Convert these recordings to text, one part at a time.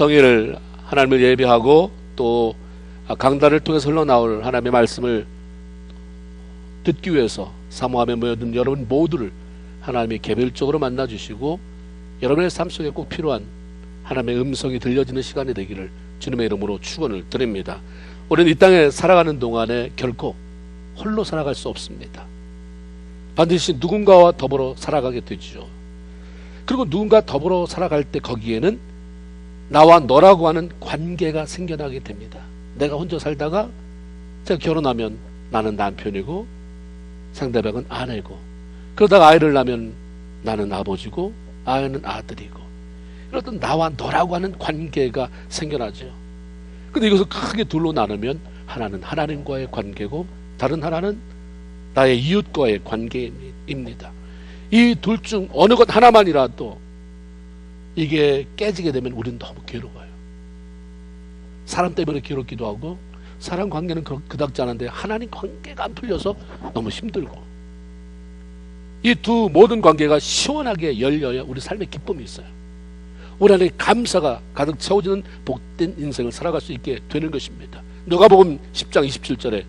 성일을 하나님을 예배하고 또 강단을 통해서 흘러나올 하나님의 말씀을 듣기 위해서 사모함에 모여든 여러분 모두를 하나님이 개별적으로 만나주시고 여러분의 삶 속에 꼭 필요한 하나님의 음성이 들려지는 시간이 되기를 주님의 이름으로 축원을 드립니다. 우리는 이 땅에 살아가는 동안에 결코 홀로 살아갈 수 없습니다. 반드시 누군가와 더불어 살아가게 되죠. 그리고 누군가 더불어 살아갈 때 거기에는 나와 너라고 하는 관계가 생겨나게 됩니다. 내가 혼자 살다가 제가 결혼하면 나는 남편이고 상대방은 아내고, 그러다가 아이를 낳으면 나는 아버지고 아이는 아들이고, 이런 나와 너라고 하는 관계가 생겨나죠. 근데 이것을 크게 둘로 나누면 하나는 하나님과의 관계고 다른 하나는 나의 이웃과의 관계입니다. 이 둘 중 어느 것 하나만이라도 이게 깨지게 되면 우리는 너무 괴로워요. 사람 때문에 괴롭기도 하고 사람 관계는 그닥지 않은데 하나님 관계가 안 풀려서 너무 힘들고, 이 두 모든 관계가 시원하게 열려야 우리 삶에 기쁨이 있어요. 우리 안에 감사가 가득 채워지는 복된 인생을 살아갈 수 있게 되는 것입니다. 누가복음 10장 27절에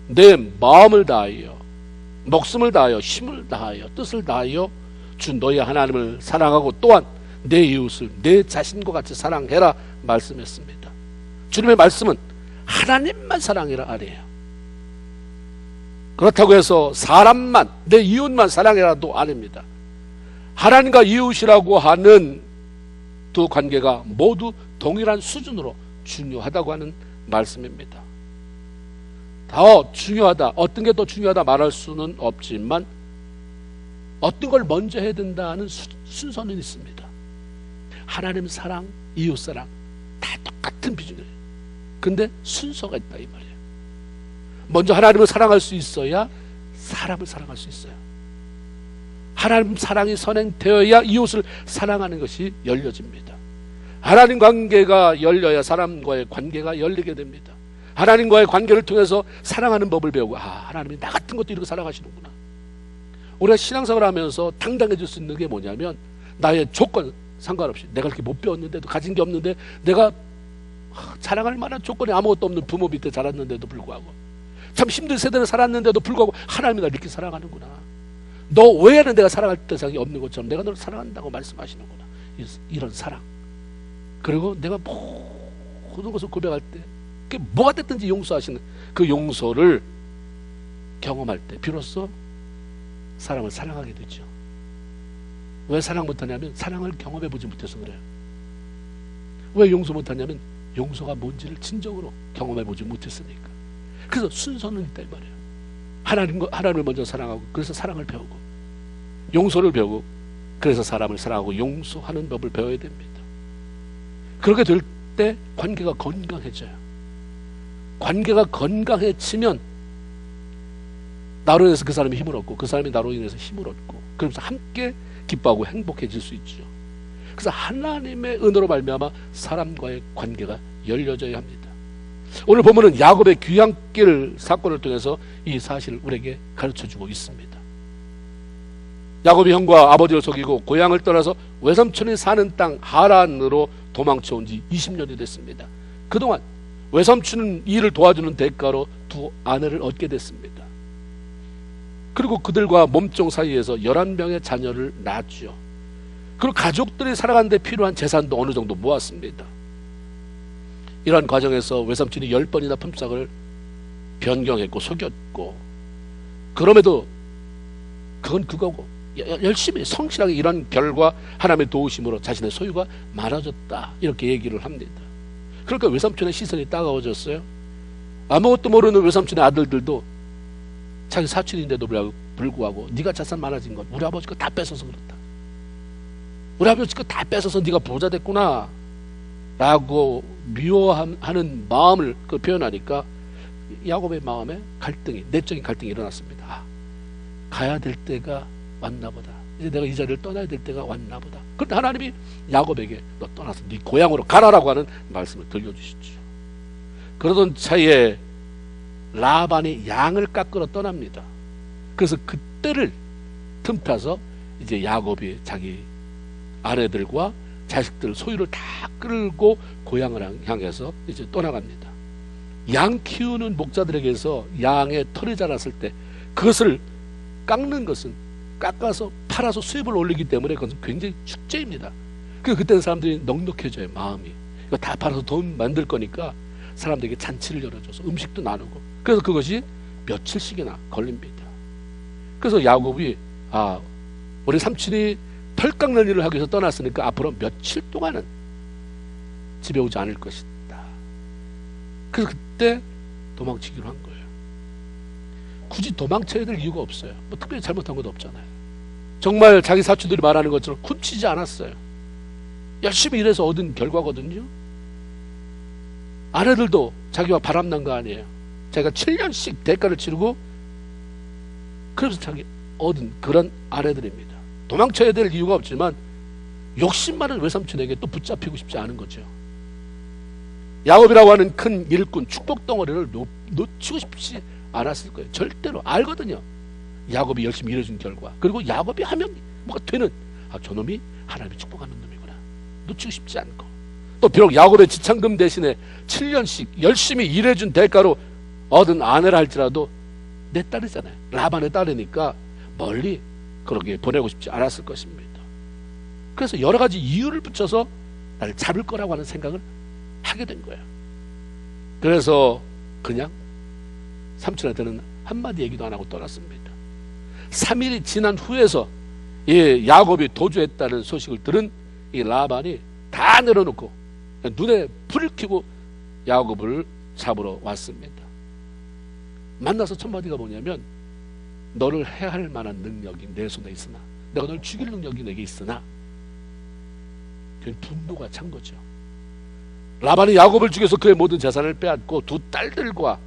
내 마음을 다하여 목숨을 다하여 힘을 다하여 뜻을 다하여 주 너희 하나님을 사랑하고 또한 내 이웃을 내 자신과 같이 사랑해라 말씀했습니다. 주님의 말씀은 하나님만 사랑해라 아니에요. 그렇다고 해서 사람만 내 이웃만 사랑해라도 아닙니다. 하나님과 이웃이라고 하는 두 관계가 모두 동일한 수준으로 중요하다고 하는 말씀입니다. 더 중요하다, 어떤 게 더 중요하다 말할 수는 없지만 어떤 걸 먼저 해야 된다는 순서는 있습니다. 하나님 사랑, 이웃 사랑 다 똑같은 비중이에요. 근데 순서가 있다 이 말이에요. 먼저 하나님을 사랑할 수 있어야 사람을 사랑할 수 있어요. 하나님 사랑이 선행되어야 이웃을 사랑하는 것이 열려집니다. 하나님 관계가 열려야 사람과의 관계가 열리게 됩니다. 하나님과의 관계를 통해서 사랑하는 법을 배우고, 하나님이 나 같은 것도 이렇게 사랑하시는구나. 우리가 신앙생활을 하면서 당당해질 수 있는 게 뭐냐면, 나의 조건 상관없이 내가 이렇게 못 배웠는데도, 가진 게 없는데, 내가 자랑할 만한 조건이 아무것도 없는 부모 밑에 자랐는데도 불구하고, 참 힘든 세대를 살았는데도 불구하고 하나님이 나 이렇게 사랑하는구나. 너 외에는 내가 사랑할 대상이 없는 것처럼 내가 너를 사랑한다고 말씀하시는구나. 이런 사랑. 그리고 내가 모든 것을 고백할 때 그게 뭐가 됐든지 용서하시는 그 용서를 경험할 때 비로소 사람을 사랑하게 되죠. 왜 사랑 못하냐면 사랑을 경험해 보지 못해서 그래요. 왜 용서 못하냐면 용서가 뭔지를 진정으로 경험해 보지 못했으니까. 그래서 순서는 있다 이 말이에요. 하나님을 먼저 사랑하고, 그래서 사랑을 배우고, 용서를 배우고, 그래서 사람을 사랑하고 용서하는 법을 배워야 됩니다. 그렇게 될 때 관계가 건강해져요. 관계가 건강해지면 나로 인해서 그 사람이 힘을 얻고, 그 사람이 나로 인해서 힘을 얻고, 그러면서 함께 기뻐하고 행복해질 수 있죠. 그래서 하나님의 은혜로 말미암아 사람과의 관계가 열려져야 합니다. 오늘 보면은 야곱의 귀향길 사건을 통해서 이 사실을 우리에게 가르쳐주고 있습니다. 야곱이 형과 아버지를 속이고 고향을 떠나서 외삼촌이 사는 땅 하란으로 도망쳐온 지 20년이 됐습니다. 그동안 외삼촌은 이를 도와주는 대가로 두 아내를 얻게 됐습니다. 그리고 그들과 몸종 사이에서 11명의 자녀를 낳았죠. 그리고 가족들이 살아가는 데 필요한 재산도 어느 정도 모았습니다. 이러한 과정에서 외삼촌이 10번이나 품삯을 변경했고 속였고, 그럼에도 그건 그거고 열심히 성실하게 일한 결과 하나님의 도우심으로 자신의 소유가 많아졌다 이렇게 얘기를 합니다. 그러니까 외삼촌의 시선이 따가워졌어요. 아무것도 모르는 외삼촌의 아들들도 자기 사촌인데도 불구하고 네가 자산 많아진 건 우리 아버지 거 다 뺏어서 그렇다, 우리 아버지 거 다 뺏어서 네가 부자 됐구나 라고 미워하는 마음을 표현하니까 야곱의 마음에 갈등이, 내적인 갈등이 일어났습니다. 가야 될 때가 왔나 보다. 이제 내가 이 자리를 떠나야 될 때가 왔나 보다. 그런데 하나님이 야곱에게 너 떠나서 네 고향으로 가라라고 하는 말씀을 들려주시죠. 그러던 차에 라반이 양을 깎으러 떠납니다. 그래서 그때를 틈타서 이제 야곱이 자기 아내들과 자식들 소유를 다 끌고 고향을 향해서 이제 떠나갑니다. 양 키우는 목자들에게서 양의 털이 자랐을 때 그것을 깎는 것은 깎아서 팔아서 수입을 올리기 때문에 그것은 굉장히 축제입니다. 그때는 사람들이 넉넉해져요. 마음이 이거 다 팔아서 돈 만들 거니까 사람들에게 잔치를 열어줘서 음식도 나누고, 그래서 그것이 며칠씩이나 걸립니다. 그래서 야곱이 우리 삼촌이 털 깎는 일을 하기 위해서 떠났으니까 앞으로 며칠 동안은 집에 오지 않을 것이다. 그래서 그때 도망치기로 한 거예요. 굳이 도망쳐야 될 이유가 없어요. 뭐 특별히 잘못한 것도 없잖아요. 정말 자기 사촌들이 말하는 것처럼 훔치지 않았어요. 열심히 일해서 얻은 결과거든요. 아내들도 자기와 바람난 거 아니에요. 자기가 7년씩 대가를 치르고 그래서 자기 얻은 그런 아내들입니다. 도망쳐야 될 이유가 없지만 욕심 많은 외삼촌에게 또 붙잡히고 싶지 않은 거죠. 야곱이라고 하는 큰 일꾼 축복 덩어리를 놓치고 싶지 않았을 거예요. 절대로 알거든요. 야곱이 열심히 일해준 결과, 그리고 야곱이 하면 뭐가 되는, 저놈이 하나님이 축복하는 놈이구나, 놓치고 싶지 않고, 또 비록 야곱의 지참금 대신에 7년씩 열심히 일해준 대가로 얻은 아내라 할지라도 내 딸이잖아요. 라반의 딸이니까 멀리 그렇게 보내고 싶지 않았을 것입니다. 그래서 여러 가지 이유를 붙여서 나를 잡을 거라고 하는 생각을 하게 된 거예요. 그래서 그냥 삼촌한테는 한마디 얘기도 안 하고 떠났습니다. 3일이 지난 후에서 이 야곱이 도주했다는 소식을 들은 이 라반이 다 내려놓고 눈에 불을 켜고 야곱을 잡으러 왔습니다. 만나서 첫 마디가 뭐냐면, 너를 해할 만한 능력이 내 손에 있으나, 내가 널 죽일 능력이 내게 있으나, 분노가 찬 거죠. 라반이 야곱을 죽여서 그의 모든 재산을 빼앗고 두 딸들과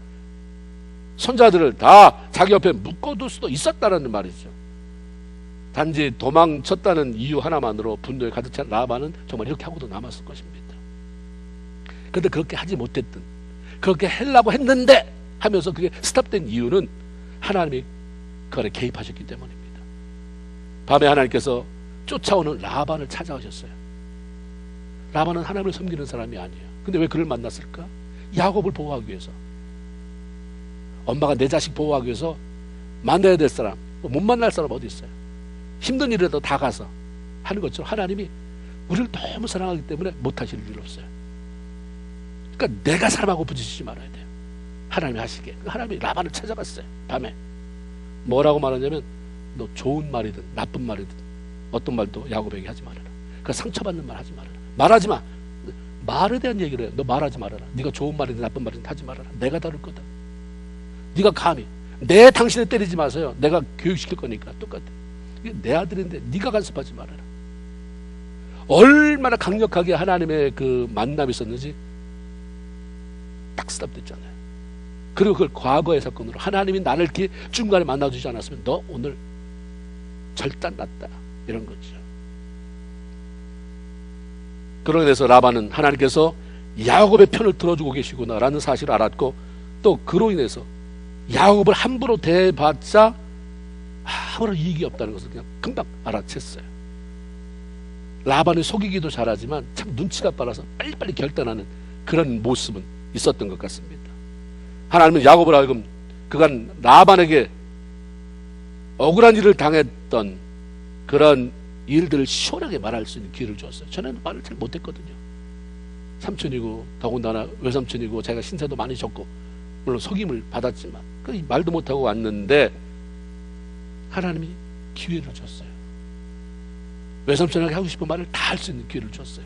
손자들을 다 자기 옆에 묶어둘 수도 있었다는 말이죠. 단지 도망쳤다는 이유 하나만으로 분노에 가득 찬 라반은 정말 이렇게 하고도 남았을 것입니다. 그런데 그렇게 하지 못했든, 그렇게 하려고 했는데 하면서 그게 스탑된 이유는 하나님이 그 안에 개입하셨기 때문입니다. 밤에 하나님께서 쫓아오는 라반을 찾아오셨어요. 라반은 하나님을 섬기는 사람이 아니에요. 근데 왜 그를 만났을까? 야곱을 보호하기 위해서. 엄마가 내 자식 보호하기 위해서 만나야 될 사람, 못 만날 사람 어디 있어요? 힘든 일에도 다 가서 하는 것처럼 하나님이 우리를 너무 사랑하기 때문에 못하실 일 없어요. 그러니까 내가 사람하고 부딪히지 말아야 돼요. 하나님이 하시게. 하나님이 라반을 찾아갔어요. 밤에 뭐라고 말하냐면, 너 좋은 말이든 나쁜 말이든 어떤 말도 야곱에게 하지 말아라. 그 상처받는 말 하지 말아라. 말하지 마. 말에 대한 얘기를 해요. 너 말하지 말아라. 네가 좋은 말이든 나쁜 말이든 하지 말아라. 내가 다룰 거다. 네가 감히 내 당신을 때리지 마세요. 내가 교육시킬 거니까. 똑같아. 이게 내 아들인데 네가 간섭하지 말아라. 얼마나 강력하게 하나님의 그 만남이 있었는지 딱 스탑됐잖아요. 그리고 그걸 과거의 사건으로, 하나님이 나를 이렇게 중간에 만나주지 않았으면 너 오늘 절단 났다, 이런 거죠. 그러게 돼서 라반은 하나님께서 야곱의 편을 들어주고 계시구나 라는 사실을 알았고, 또 그로 인해서 야곱을 함부로 대봤자 아무런 이익이 없다는 것을 그냥 금방 알아챘어요. 라반이 속이기도 잘하지만 참 눈치가 빨라서 빨리빨리 결단하는 그런 모습은 있었던 것 같습니다. 하나님은 야곱을 하여금 그간 라반에게 억울한 일을 당했던 그런 일들을 시원하게 말할 수 있는 기회를 주었어요. 전에는 말을 잘 못했거든요. 삼촌이고 더군다나 외삼촌이고 자기가 신세도 많이 졌고 물론 속임을 받았지만 그 말도 못하고 왔는데 하나님이 기회를 줬어요. 외삼촌에게 하고 싶은 말을 다 할 수 있는 기회를 줬어요.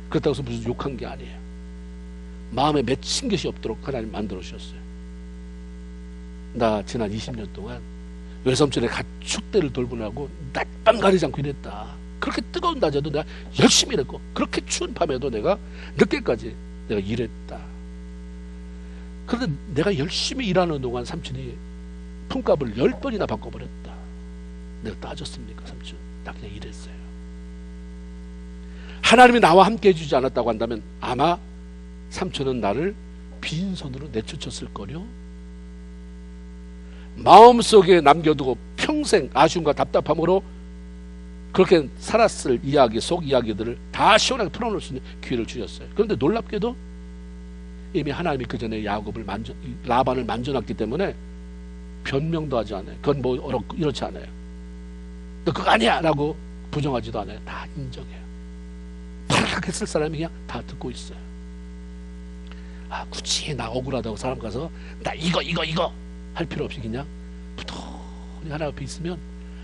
그렇다고 해서 무슨 욕한 게 아니에요. 마음에 맺힌 것이 없도록 하나님 만들어 주셨어요. 나 지난 20년 동안 외삼촌의 가축대를 돌보느라고 낮밤 가리지 않고 일했다. 그렇게 뜨거운 낮에도 내가 열심히 일했고, 그렇게 추운 밤에도 내가 늦게까지 내가 일했다. 그런데 내가 열심히 일하는 동안 삼촌이 품값을 10번이나 바꿔버렸다. 내가 따졌습니까 삼촌? 나 그냥 일했어요. 하나님이 나와 함께 해주지 않았다고 한다면 아마 삼촌은 나를 빈손으로 내쫓았을 거요. 마음속에 남겨두고 평생 아쉬움과 답답함으로 그렇게 살았을 이야기, 속 이야기들을 다 시원하게 풀어놓을 수 있는 기회를 주셨어요. 그런데 놀랍게도 이미 하나님이 그 전에 라반을 만져놨기 때문에 변명도 하지 않아요. 그건 뭐 이렇지 않아요. 너 그거 아니야 라고 부정하지도 않아요. 다 인정해요. 파락했을 사람이 그냥 다 듣고 있어요. 아, 굳이 나 억울하다고 사람 가서 나 이거 할 필요 없이 그냥 부동히 하나님 앞에 있으면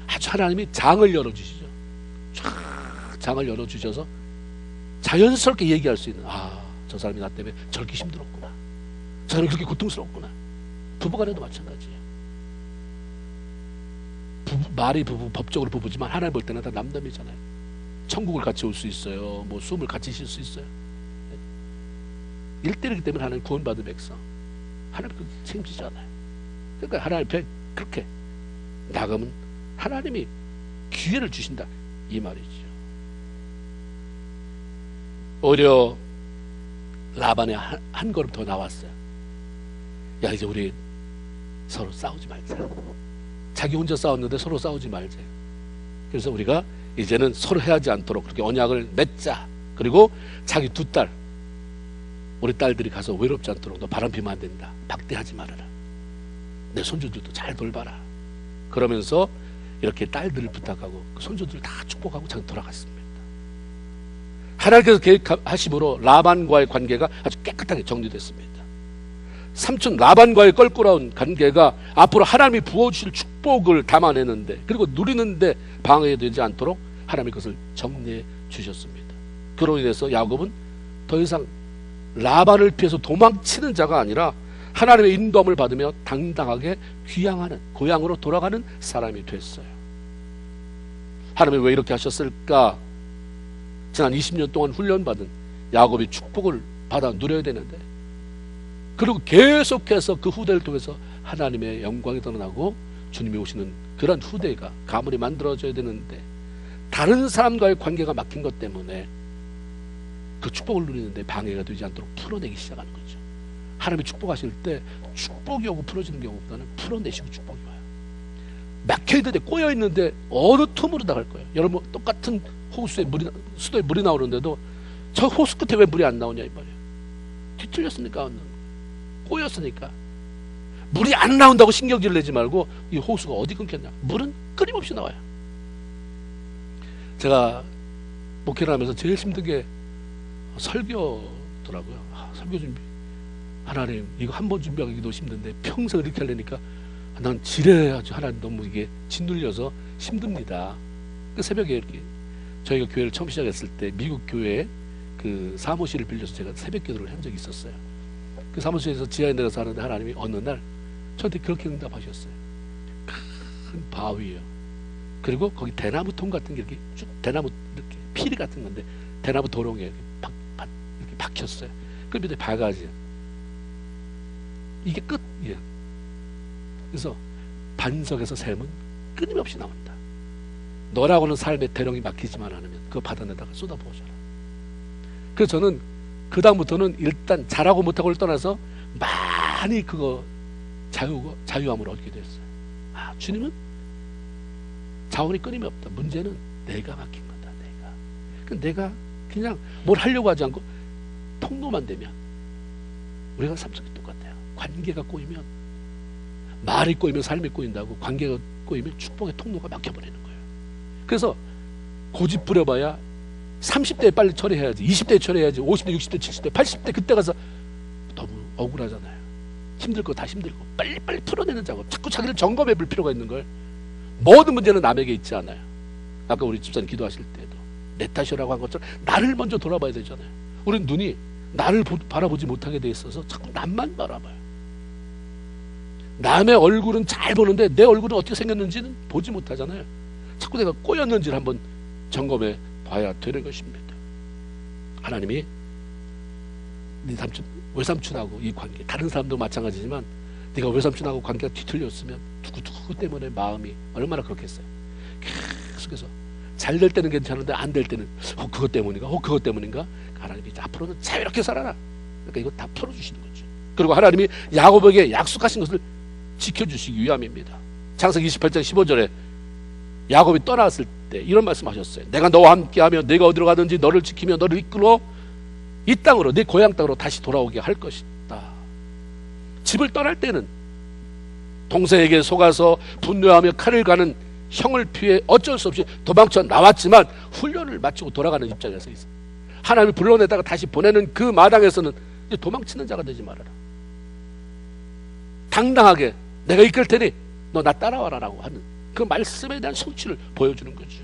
아주 하나님이 장을 열어주시죠. 쫙 장을 열어주셔서 자연스럽게 얘기할 수 있는, 아, 저 사람이 나 때문에 저렇게 힘들었구나, 저 사람이 그렇게 고통스럽구나. 부부간에도 마찬가지예요. 말이 법적으로 부부지만 하나님 볼 때는 다 남남이잖아요. 천국을 같이 올 수 있어요. 뭐 숨을 같이 쉴 수 있어요. 일대이기 때문에 하나님 구원받은 백성, 하나님 그 책임지잖아요. 그러니까 하나님 앞에 그렇게 나가면 하나님이 기회를 주신다 이 말이죠. 오히려 라반의 한 걸음 더 나왔어요. 야, 이제 우리 서로 싸우지 말자. 자기 혼자 싸웠는데 서로 싸우지 말자. 그래서 우리가 이제는 서로 해하지 않도록 그렇게 언약을 맺자. 그리고 자기 두 딸, 우리 딸들이 가서 외롭지 않도록 너 바람 피면 안 된다. 박대하지 말아라. 내 손주들도 잘 돌봐라. 그러면서 이렇게 딸들을 부탁하고 그 손주들을 다 축복하고 자기 돌아갔습니다. 하나님께서 계획하심으로 라반과의 관계가 아주 깨끗하게 정리됐습니다. 삼촌 라반과의 껄끄러운 관계가 앞으로 하나님이 부어주실 축복을 담아내는데, 그리고 누리는데 방해되지 않도록 하나님이 그것을 정리해 주셨습니다. 그로 인해서 야곱은 더 이상 라반을 피해서 도망치는 자가 아니라 하나님의 인도함을 받으며 당당하게 귀향하는, 고향으로 돌아가는 사람이 됐어요. 하나님이 왜 이렇게 하셨을까? 지난 20년 동안 훈련받은 야곱이 축복을 받아 누려야 되는데, 그리고 계속해서 그 후대를 통해서 하나님의 영광이 드러나고 주님이 오시는 그런 후대가 가문이 만들어져야 되는데, 다른 사람과의 관계가 막힌 것 때문에 그 축복을 누리는데 방해가 되지 않도록 풀어내기 시작하는 거죠. 하나님이 축복하실 때 축복이 오고 풀어지는 경우보다는 풀어내시고 축복이 와요. 막혀있는데, 꼬여있는데 어느 틈으로 나갈 거예요. 여러분, 똑같은 호수에 수도에 물이 나오는데도 저 호수 끝에 왜 물이 안 나오냐 이 말이에요. 뒤틀렸으니까, 꼬였으니까. 물이 안 나온다고 신경질 내지 말고 이 호수가 어디 끊겼냐, 물은 끊임없이 나와요. 제가 목회를 하면서 제일 힘든 게 설교더라고요. 설교 준비, 하나님 이거 한 번 준비하기도 힘든데 평생 이렇게 하려니까 난 지레야지, 하나님 너무 이게 짓눌려서 힘듭니다. 그 새벽에 이렇게 저희가 교회를 처음 시작했을 때 미국 교회에 그 사무실을 빌려서 제가 새벽 기도를 한 적이 있었어요. 그 사무실에서 지하에 내려서 하는데 하나님이 어느 날 저한테 그렇게 응답하셨어요. 큰 바위예요. 그리고 거기 대나무 통 같은 게 이렇게 쭉, 대나무 이렇게 피리 같은 건데 대나무 도롱에 이렇게 이렇게 박혔어요. 그 밑에 바가지. 이게 끝이에요. 그래서 반석에서 샘은 끊임없이 나온다. 너라고는 삶의 대롱이 막히지만 않으면 그거 받아내다가 쏟아부어줘라. 그래서 저는 그 다음부터는 일단 잘하고 못하고를 떠나서 많이 그거 자유함을 얻게 됐어요. 아, 주님은 자원이 끊임이 없다. 문제는 내가 막힌 거다. 내가 그냥 뭘 하려고 하지 않고 통로만 되면, 우리가 삶 속에 똑같아요. 관계가 꼬이면, 말이 꼬이면 삶이 꼬인다고, 관계가 꼬이면 축복의 통로가 막혀버리는 거예요. 그래서 고집 부려봐야 30대에 빨리 처리해야지, 20대에 처리해야지, 50대, 60대, 70대, 80대 그때 가서 너무 억울하잖아요. 힘들 거 다 힘들고 빨리빨리 풀어내는 작업, 자꾸 자기를 점검해 볼 필요가 있는 걸. 모든 문제는 남에게 있지 않아요. 아까 우리 집사님 기도하실 때도 내 탓이라고 한 것처럼 나를 먼저 돌아봐야 되잖아요. 우리는 눈이 나를 바라보지 못하게 돼 있어서 자꾸 남만 바라봐요. 남의 얼굴은 잘 보는데 내 얼굴은 어떻게 생겼는지는 보지 못하잖아요. 자꾸 내가 꼬였는지를 한번 점검해 봐야 되는 것입니다. 하나님이 네 삼촌, 외삼촌하고 이 관계, 다른 사람도 마찬가지지만 네가 외삼촌하고 관계가 뒤틀렸으면 누구 때문에 마음이 얼마나 그렇겠어요. 계속해서 잘 될 때는 괜찮은데 안 될 때는 그것 때문인가, 그것 때문인가. 하나님이 앞으로는 자유롭게 살아라. 그러니까 이거 다 풀어주시는 거죠. 그리고 하나님이 야곱에게 약속하신 것을 지켜주시기 위함입니다. 창세기 28장 15절에 야곱이 떠났을 때 이런 말씀하셨어요. 내가 너와 함께하며 내가 어디로 가든지 너를 지키며 너를 이끌어 이 땅으로, 네 고향 땅으로 다시 돌아오게 할 것이다. 집을 떠날 때는 동생에게 속아서 분노하며 칼을 가는 형을 피해 어쩔 수 없이 도망쳐 나왔지만 훈련을 마치고 돌아가는 입장에서 있어. 하나님이 불러내다가 다시 보내는 그 마당에서는 이제 도망치는 자가 되지 말아라. 당당하게 내가 이끌 테니 너 나 따라와라 라고 하는 그 말씀에 대한 성취를 보여주는 거죠.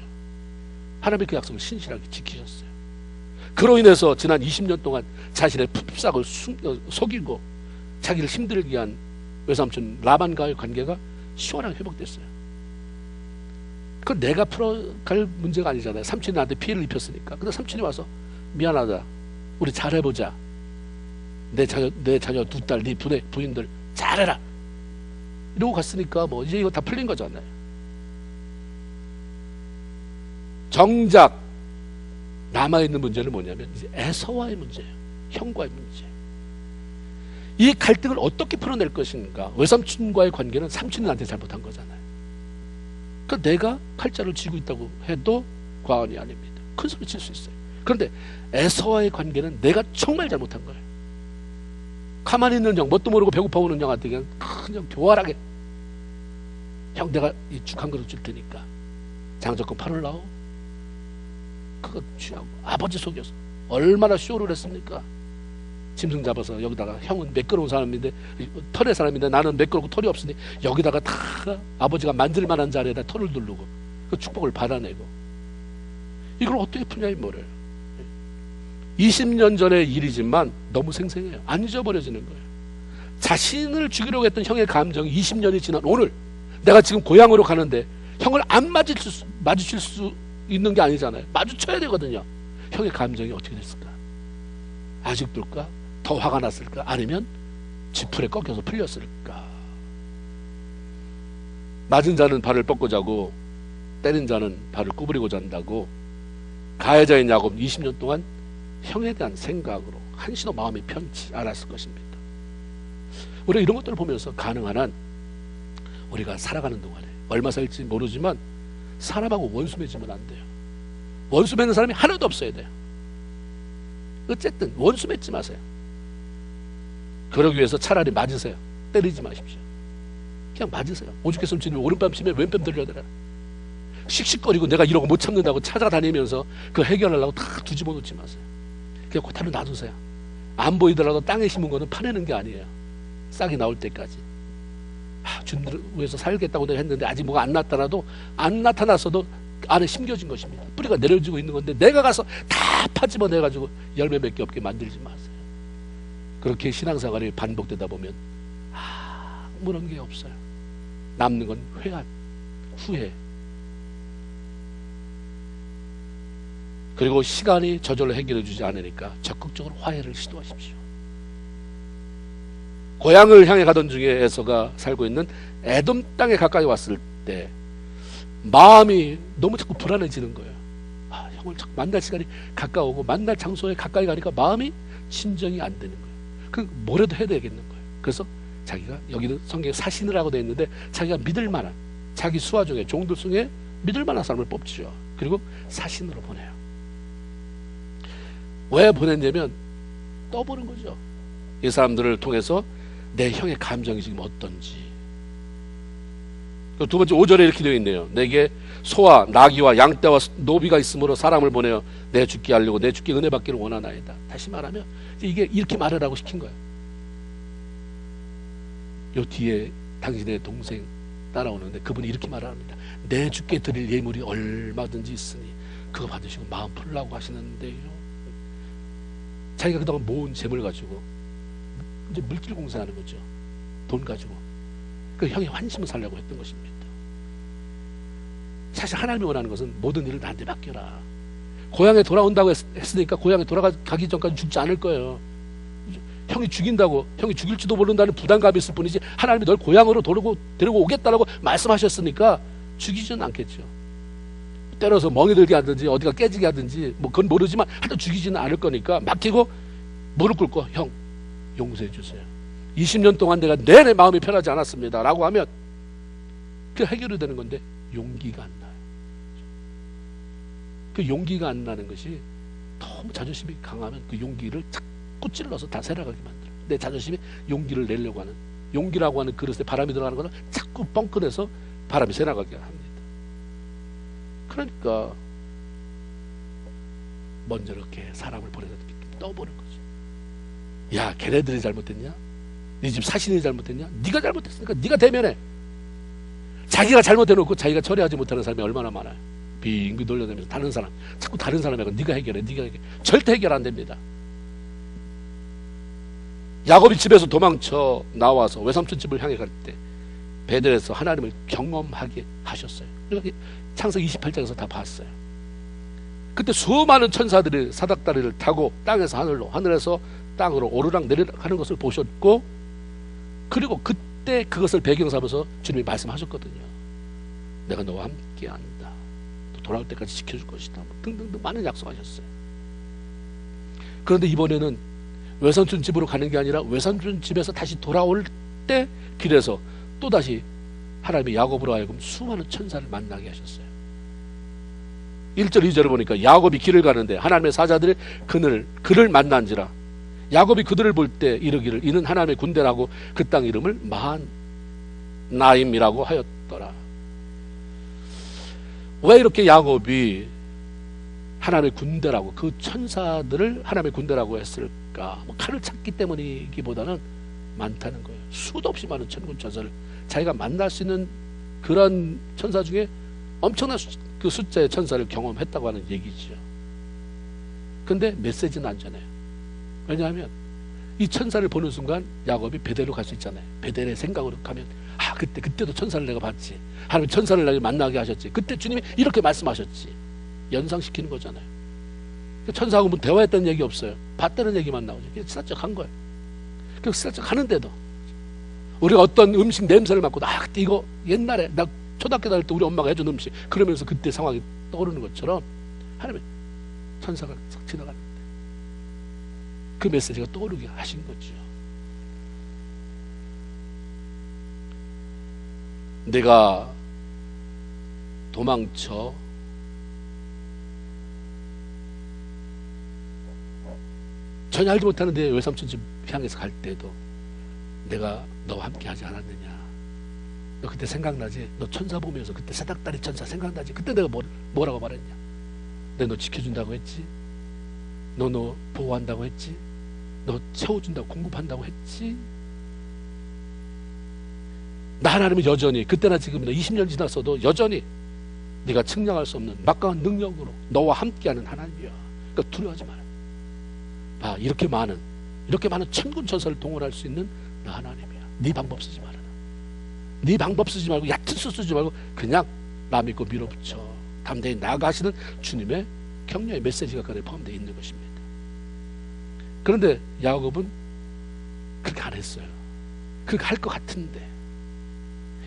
하나님이 그 약속을 신실하게 지키셨어요. 그로 인해서 지난 20년 동안 자신의 풋삭을 속이고 자기를 힘들게 한 외삼촌 라반과의 관계가 시원하게 회복됐어요. 그건 내가 풀어갈 문제가 아니잖아요. 삼촌이 나한테 피해를 입혔으니까. 근데 삼촌이 와서 미안하다, 우리 잘해보자, 내 자녀 두 딸, 네 부인들 잘해라 이러고 갔으니까 뭐 이제 이거 다 풀린 거잖아요. 정작 남아있는 문제는 뭐냐면 이제 에서와의 문제예요. 형과의 문제. 이 갈등을 어떻게 풀어낼 것인가. 외삼촌과의 관계는 삼촌이 나한테 잘못한 거잖아요. 그러니까 내가 칼자를 쥐고 있다고 해도 과언이 아닙니다. 큰 소리 칠 수 있어요. 그런데 에서와의 관계는 내가 정말 잘못한 거예요. 가만히 있는 형, 뭣도 모르고 배고파 오는 형한테 그냥 교활하게, 형 내가 이 죽 한 그릇 줄 테니까 장조건 팔을라오? 그거 취하고 아버지 속여서 얼마나 쇼를 했습니까? 짐승 잡아서 여기다가, 형은 매끄러운 사람인데, 털의 사람인데 나는 매끄럽고 털이 없으니 여기다가 다 아버지가 만질 만한 자리에다 털을 두르고 그 축복을 받아내고, 이걸 어떻게 푸냐 이 뭐래요. 20년 전의 일이지만 너무 생생해요. 안 잊어버려지는 거예요. 자신을 죽이려고 했던 형의 감정이 20년이 지난 오늘 내가 지금 고향으로 가는데 형을 안 마주칠 수 있는 게 아니잖아요. 마주쳐야 되거든요. 형의 감정이 어떻게 됐을까? 아직도일까? 더 화가 났을까? 아니면 지풀에 꺾여서 풀렸을까? 맞은 자는 발을 뻗고 자고 때린 자는 발을 구부리고 잔다고, 가해자인 야곱 20년 동안 형에 대한 생각으로 한시도 마음이 편치 않았을 것입니다. 우리가 이런 것들을 보면서 가능한 한 우리가 살아가는 동안에 얼마 살지 모르지만 사람하고 원수 맺으면 안 돼요. 원수 맺는 사람이 하나도 없어야 돼요. 어쨌든 원수 맺지 마세요. 그러기 위해서 차라리 맞으세요. 때리지 마십시오. 그냥 맞으세요. 오죽했으면 지금 오른뺨 치면 왼뺨 들려대라. 씩씩거리고 내가 이러고 못 참는다고 찾아다니면서 그 해결하려고 다 뒤집어 놓지 마세요. 그냥 그대로 놔두세요. 안 보이더라도 땅에 심은 거는 파내는 게 아니에요. 싹이 나올 때까지. 주님을 위해서 살겠다고 내가 했는데 아직 뭐가 안 나타나도, 안 나타났어도 안에 심겨진 것입니다. 뿌리가 내려지고 있는 건데 내가 가서 다 파집어내가지고 열매 몇 개 없게 만들지 마세요. 그렇게 신앙생활이 반복되다 보면 아무런 게 없어요. 남는 건 회한, 후회. 그리고 시간이 저절로 해결해 주지 않으니까 적극적으로 화해를 시도하십시오. 고향을 향해 가던 중에 에서가 살고 있는 에돔 땅에 가까이 왔을 때 마음이 너무 자꾸 불안해지는 거예요. 형을 자꾸 만날 시간이 가까우고 만날 장소에 가까이 가니까 마음이 진정이 안 되는 거예요. 그 뭐라도 해야 되겠는 거예요. 그래서 자기가, 여기는 성경에 사신이라고 되어 있는데 자기가 믿을 만한, 자기 수하 중에 종들 중에 믿을 만한 사람을 뽑지요. 그리고 사신으로 보내요. 왜 보냈냐면 떠보는 거죠. 이 사람들을 통해서 내 형의 감정이 지금 어떤지. 두 번째 5절에 이렇게 되어 있네요. 내게 소와 나귀와 양떼와 노비가 있으므로 사람을 보내어 내 죽게 하려고 내 죽게 은혜 받기를 원하나이다. 다시 말하면 이게 이렇게 말하라고 시킨 거예요. 요 뒤에 당신의 동생 따라오는데 그분이 이렇게 말합니다. 내 죽게 드릴 예물이 얼마든지 있으니 그거 받으시고 마음 풀라고 하시는데요. 자기가 그동안 모은 재물 가지고 이제 물질 공세하는 거죠. 돈 가지고. 그 형의 환심을 살려고 했던 것입니다. 사실 하나님이 원하는 것은 모든 일을 나한테 맡겨라. 고향에 돌아온다고 했으니까 고향에 돌아가기 전까지 죽지 않을 거예요. 형이 죽인다고, 형이 죽일지도 모른다는 부담감이 있을 뿐이지 하나님이 널 고향으로 데리고 오겠다라고 말씀하셨으니까 죽이지는 않겠죠. 때려서 멍이 들게 하든지 어디가 깨지게 하든지 뭐 그건 모르지만 하여튼 죽이지는 않을 거니까 맡기고 무릎 꿇고 형 용서해 주세요. 20년 동안 내가 내내 마음이 편하지 않았습니다 라고 하면 그게 해결이 되는 건데 용기가 안 나요. 그 용기가 안 나는 것이 너무 자존심이 강하면 그 용기를 자꾸 찔러서 다 새나가게 만들어요. 내 자존심이 용기를 내려고 하는, 용기라고 하는 그릇에 바람이 들어가는 거는 자꾸 뻥끈해서 바람이 새나가게 합니다. 그러니까 먼저 이렇게 사람을 보내서 떠보는 거죠. 야, 걔네들이 잘못했냐? 네 집 사신이 잘못했냐? 네가 잘못했으니까 네가 대면해. 자기가 잘못해놓고 자기가 처리하지 못하는 사람이 얼마나 많아요. 빙빙 돌려다니면서 다른 사람, 자꾸 다른 사람에게 네가 해결해, 네가 해결해. 절대 해결 안 됩니다. 야곱이 집에서 도망쳐 나와서 외삼촌 집을 향해 갈 때 베델에서 하나님을 경험하게 하셨어요. 그러니까 창세기 28장에서 다 봤어요. 그때 수많은 천사들이 사닥다리를 타고 땅에서 하늘로, 하늘에서 땅으로 오르락 내리락 하는 것을 보셨고, 그리고 그때 그것을 배경 삼아서 주님이 말씀하셨거든요. 내가 너와 함께한다, 또 돌아올 때까지 지켜줄 것이다, 등등등 많은 약속하셨어요. 그런데 이번에는 외삼촌 집으로 가는 게 아니라 외삼촌 집에서 다시 돌아올 때 길에서 또다시 하나님이 야곱으로 하여금 수많은 천사를 만나게 하셨어요. 1절 2절을 보니까 야곱이 길을 가는데 하나님의 사자들이 그를 만난지라 야곱이 그들을 볼 때 이르기를 이는 하나님의 군대라고 그 땅 이름을 마한나임이라고 하였더라. 왜 이렇게 야곱이 하나님의 군대라고, 그 천사들을 하나님의 군대라고 했을까? 뭐 칼을 찾기 때문이기보다는 많다는 거예요. 수도 없이 많은 천군 천사를 자기가 만날 수 있는 그런 천사 중에 엄청난 그 숫자의 천사를 경험했다고 하는 얘기죠. 근데 메시지는 안 전해요. 왜냐하면 이 천사를 보는 순간 야곱이 베델로 갈 수 있잖아요. 베델의 생각으로 가면 그때도 천사를 내가 봤지, 하나님 천사를 내가 만나게 하셨지, 그때 주님이 이렇게 말씀하셨지, 연상시키는 거잖아요. 천사하고 뭐 대화했다는 얘기 없어요. 봤다는 얘기만 나오죠. 그냥 슬쩍 한 거예요. 그냥 슬쩍 하는데도 우리가 어떤 음식 냄새를 맡고 그때 이거 옛날에 나 초등학교 다닐 때 우리 엄마가 해준 음식, 그러면서 그때 상황이 떠오르는 것처럼 하나님의 천사가 싹 지나가는데 그 메시지가 떠오르게 하신 거죠. 내가 도망쳐 전혀 알지 못하는데 외삼촌 집 향해서 갈 때도 내가 너와 함께 하지 않았느냐? 너 그때 생각나지? 너 천사 보면서 그때 사닥다리 천사 생각나지? 그때 내가 뭐라고 말했냐? 내가 너 지켜준다고 했지? 너 보호한다고 했지? 너 채워준다고, 공급한다고 했지? 나 하나님은 여전히, 그때나 지금이나 20년 지났어도 여전히 네가 측량할 수 없는 막강한 능력으로 너와 함께하는 하나님이야. 그러니까 두려워하지 마라. 이렇게 많은 천군 천사를 동원할 수 있는 나 하나님이야. 네 방법 쓰지 말아라. 네 방법 쓰지 말고 얕은 수 쓰지 말고 그냥 나 믿고 밀어붙여 담대히 나아가시는 주님의 격려의 메시지가 그 안에 포함되어 있는 것입니다. 그런데 야곱은 그렇게 안 했어요. 그렇게 할 것 같은데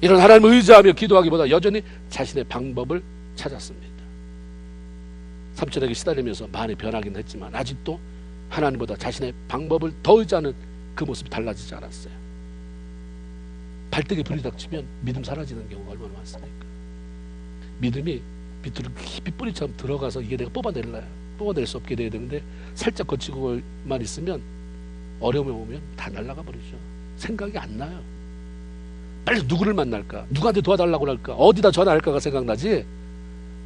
이런 하나님을 의지하며 기도하기보다 여전히 자신의 방법을 찾았습니다. 삼촌에게 시달리면서 많이 변하긴 했지만 아직도 하나님보다 자신의 방법을 더 의지하는 그 모습이 달라지지 않았어요. 발등에 불이 닥치면 믿음 사라지는 경우가 얼마나 많습니까? 믿음이 밑으로 깊이 뿌리처럼 들어가서 이게 내가 뽑아낼 수 없게 돼야 되는데 살짝 거치고만 있으면 어려움이 오면 다 날아가 버리죠. 생각이 안 나요. 빨리 누구를 만날까? 누구한테 도와달라고 할까? 어디다 전화할까가 생각나지?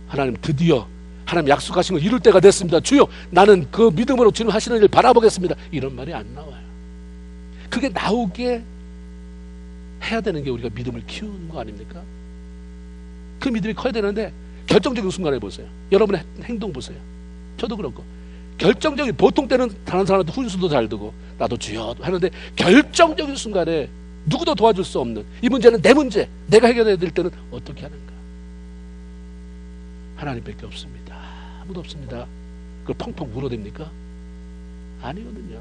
하나님 드디어 하나님 약속하신 거 이룰 때가 됐습니다. 주여 나는 그 믿음으로 주님 하시는 일 바라보겠습니다. 이런 말이 안 나와요. 그게 나오게 해야 되는 게 우리가 믿음을 키우는 거 아닙니까? 그 믿음이 커야 되는데 결정적인 순간에 보세요. 여러분의 행동 보세요. 저도 그렇고 결정적인, 보통 때는 다른 사람한테 훈수도 잘 두고 나도 주여 하는데 결정적인 순간에 누구도 도와줄 수 없는 이 문제는 내 문제, 내가 해결해야 될 때는 어떻게 하는가? 하나님밖에 없습니다. 아무도 없습니다. 그걸 펑펑 울어댑니까? 아니거든요.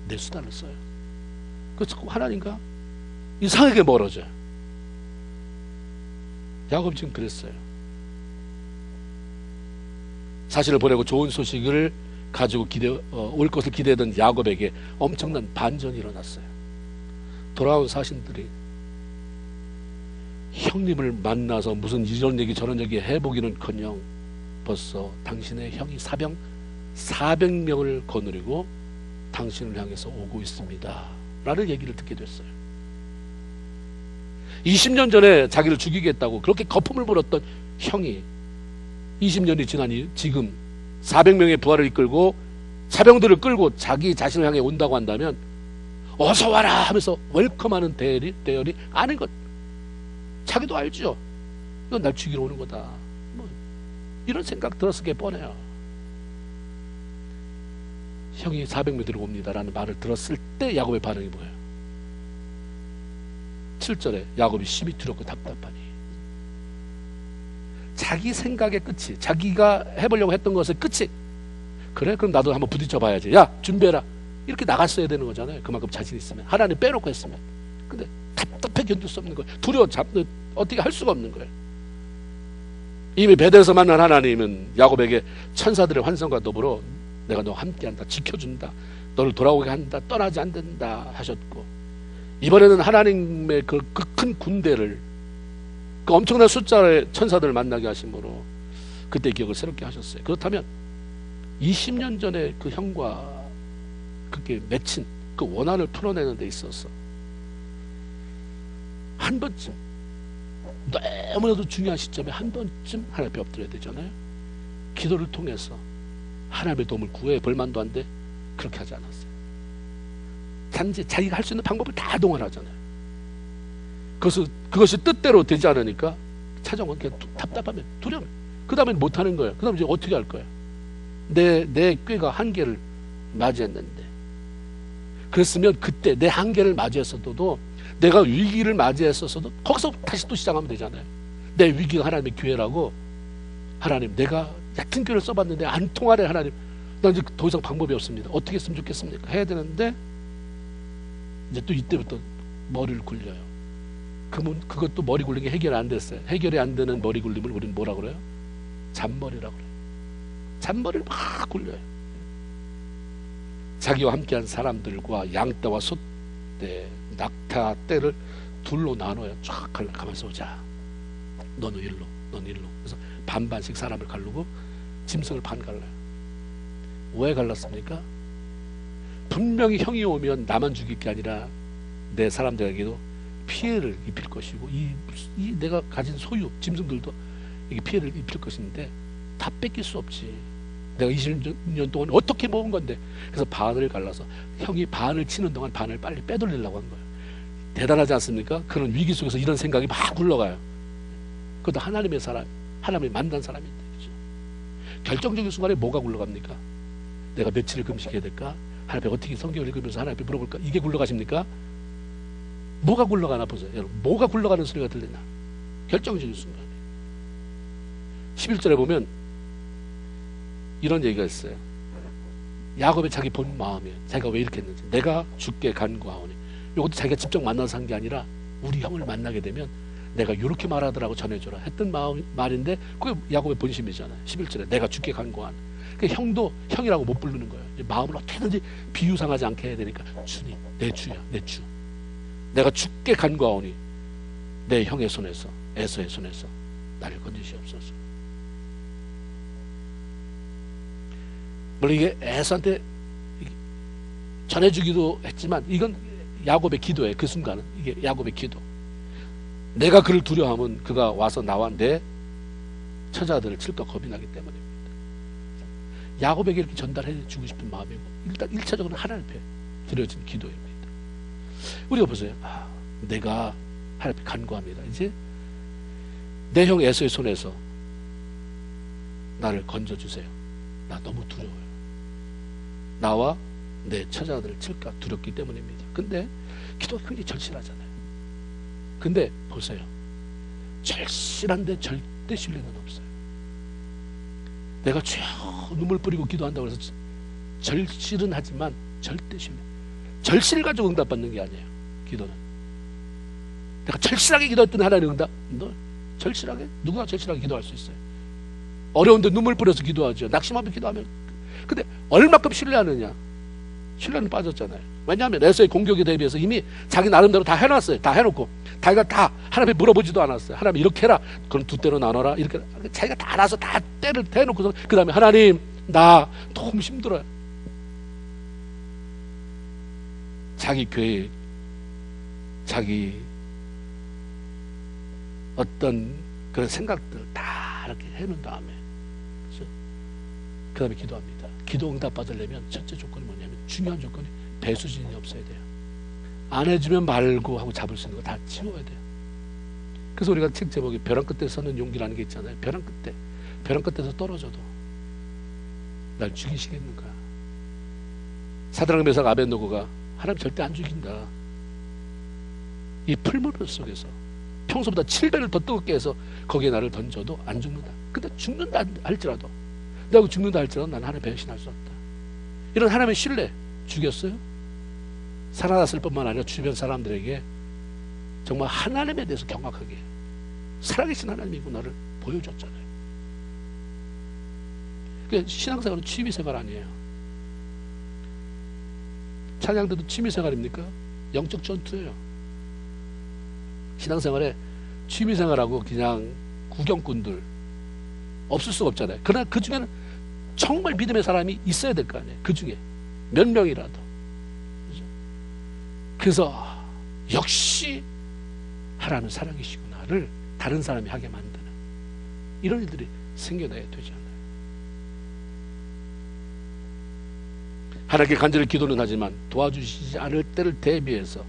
내 수단을 써요. 그래서 하나님과 이상하게 멀어져요. 야곱이 지금 그랬어요. 사실을 보내고 좋은 소식을 가지고 올 것을 기대하던 야곱에게 엄청난 반전이 일어났어요. 돌아온 사신들이 형님을 만나서 무슨 이런 얘기 저런 얘기 해보기는커녕 벌써 당신의 형이 400명을 거느리고 당신을 향해서 오고 있습니다 라는 얘기를 듣게 됐어요. 20년 전에 자기를 죽이겠다고 그렇게 거품을 불었던 형이 20년이 지나니 지금 400명의 부하를 이끌고 사병들을 끌고 자기 자신을 향해 온다고 한다면 어서 와라 하면서 웰컴하는 대열이 아닌 것. 자기도 알죠. 이건 날 죽이러 오는 거다. 뭐 이런 생각 들었을 게 뻔해요. 형이 400명 들어옵니다 라는 말을 들었을 때 야곱의 반응이 뭐예요? 7절에 야곱이 심히 두렵고 답답하니. 자기 생각의 끝이, 자기가 해보려고 했던 것의 끝이, 그래? 그럼 나도 한번 부딪혀 봐야지. 야, 준비해라. 이렇게 나갔어야 되는 거잖아요. 그만큼 자신 있으면. 하나님 빼놓고 했으면. 근데 답답해 견딜 수 없는 거예요. 두려워 어떻게 할 수가 없는 거예요. 이미 베델에서 만난 하나님은 야곱에게 천사들의 환성과 더불어 내가 너와 함께한다, 지켜준다, 너를 돌아오게 한다, 떠나지 않는다 하셨고, 이번에는 하나님의 그 큰 군대를, 그 엄청난 숫자의 천사들을 만나게 하심으로 그때 기억을 새롭게 하셨어요. 그렇다면 20년 전에 그 형과 그렇게 맺힌 그 원한을 풀어내는 데 있어서 한 번쯤, 너무나도 중요한 시점에 한 번쯤 하나님 앞에 엎드려야 되잖아요. 기도를 통해서 하나님의 도움을 구해. 벌만도 한데 그렇게 하지 않았어요. 단지 자기가 할 수 있는 방법을 다 동원하잖아요. 그것이 뜻대로 되지 않으니까 찾아온 게 답답하면, 두려움. 그 다음에 못하는 거예요. 그 다음에 이제 어떻게 할 거예요? 내 꾀가 한계를 맞이했는데, 그랬으면 그때 내 한계를 맞이했어도, 내가 위기를 맞이했었어도 거기서 다시 또 시작하면 되잖아요. 내 위기가 하나님의 기회라고, 하나님 내가 얕은 꾀를 써봤는데 안 통하네 하나님, 나 이제 더 이상 방법이 없습니다. 어떻게 했으면 좋겠습니까? 해야 되는데 이제 또 이때부터 머리를 굴려요. 그것도 머리 굴린 게 해결이 안 됐어요. 해결이 안 되는 머리 굴림을 우리는 뭐라 그래요? 잔머리라고 그래요. 잔머리를 막 굴려요. 자기와 함께한 사람들과 양떼와 소떼, 낙타 떼를 둘로 나눠요. 쫙 가면서 오자. 너는 일로, 너는 일로. 그래서 반반씩 사람을 가르고 짐승을 반 갈라요. 왜 갈랐습니까? 분명히 형이 오면 나만 죽일 게 아니라 내 사람들에게도 피해를 입힐 것이고, 이 내가 가진 소유, 짐승들도 이게 피해를 입힐 것인데 다 뺏길 수 없지. 내가 20년 동안 어떻게 모은 건데. 그래서 반을 갈라서 형이 반을 치는 동안 반을 빨리 빼돌리려고 한 거예요. 대단하지 않습니까? 그런 위기 속에서 이런 생각이 막 굴러가요. 그것도 하나님의 사람, 하나님을 만난 사람인데, 그렇죠? 결정적인 순간에 뭐가 굴러갑니까? 내가 며칠을 금식해야 될까? 하나님 앞에 어떻게 성경을 읽으면서 하나님 앞에 물어볼까? 이게 굴러가십니까? 뭐가 굴러가나 보세요. 여러분, 뭐가 굴러가는 소리가 들리나? 결정적인 순간에. 11절에 보면 이런 얘기가 있어요. 야곱의 자기 본 마음이에요. 자기가 왜 이렇게 했는지. 내가 주께 간구하오니. 이것도 자기가 직접 만나서 한 게 아니라 우리 형을 만나게 되면 내가 이렇게 말하더라고 전해줘라 했던 말인데, 그게 야곱의 본심이잖아요. 11절에 내가 주께 간구하니. 그러니까 형도 형이라고 못 부르는 거예요. 이제 마음을 어떻게든지 비유상하지 않게 해야 되니까, 주님, 내 주야, 내 주. 내가 주께 간구하오니 내 형의 손에서, 에서의 손에서 나를 건지시옵소서. 물론 이게 에서한테 전해주기도 했지만 이건 야곱의 기도예요. 그 순간은 이게 야곱의 기도. 내가 그를 두려워하면 그가 와서 나와 내 처자들을 칠까 겁이 나기 때문입니다. 야곱에게 이렇게 전달해 주고 싶은 마음이고, 일단 1차적으로 하나님 앞에 드려진 기도입니다. 우리가 보세요. 내가 하나님 앞에 간구합니다. 이제 내 형 에서의 손에서 나를 건져주세요. 나 너무 두려워요. 나와 내 처자들을 칠까 두렵기 때문입니다. 근데 기도가 굉장히 절실하잖아요. 근데 보세요. 절실한데 절대 신뢰는 없어요. 내가 쭉 눈물 뿌리고 기도한다고 해서 절실은 하지만 절대 신뢰. 절실 가지고 응답받는 게 아니에요. 기도는. 내가 절실하게 기도했더니 하나님 응답. 너 절실하게? 누구나 절실하게 기도할 수 있어요. 어려운데 눈물 뿌려서 기도하죠. 낙심하며 기도하면. 근데 얼마큼 신뢰하느냐. 신뢰는 빠졌잖아요. 왜냐하면 에서의 공격에 대비해서 이미 자기 나름대로 다 해놨어요. 다 해놓고 자기가 다 하나님께 물어보지도 않았어요. 하나님 이렇게 해라. 그럼 두 때로 나눠라. 이렇게 자기가 다 알아서 다 때를 대놓고서 그 다음에 하나님 나 너무 힘들어요. 자기 계획, 자기 어떤 그런 생각들 다 이렇게 해놓은 다음에 그렇죠? 그 다음에 기도합니다. 기도 응답 받으려면 첫째 조건이 뭐냐면 중요한 조건이 배수진이 없어야 돼요. 안 해주면 말고 하고 잡을 수 있는 거 다 치워야 돼요. 그래서 우리가 책 제목이 벼랑 끝에 서는 용기라는 게 있잖아요. 벼랑 끝에서 떨어져도 날 죽이시겠는가. 사드락 메삭 아벳느고가 하나님 절대 안 죽인다. 이 풀무불 속에서 평소보다 7배를 더 뜨겁게 해서 거기에 나를 던져도 안 죽는다. 근데 죽는다 할지라도 내가 죽는다 할지라도 나는 하나님 배신할 수 없다. 이런 하나님의 신뢰 죽였어요? 살아났을 뿐만 아니라 주변 사람들에게 정말 하나님에 대해서 경악하게 살아계신 하나님이구나를 보여줬잖아요. 그러니까 신앙생활은 취미생활 아니에요. 찬양들도 취미생활입니까? 영적 전투예요. 신앙생활에 취미생활하고 그냥 구경꾼들 없을 수가 없잖아요. 그러나 그 중에는 정말 믿음의 사람이 있어야 될 거 아니에요. 그 중에 몇 명이라도. 그렇죠? 그래서 역시 하나님은 살아계시구나를 다른 사람이 하게 만드는 이런 일들이 생겨나야 되지 않나요? 하나님께 간절히 기도는 하지만 도와주시지 않을 때를 대비해서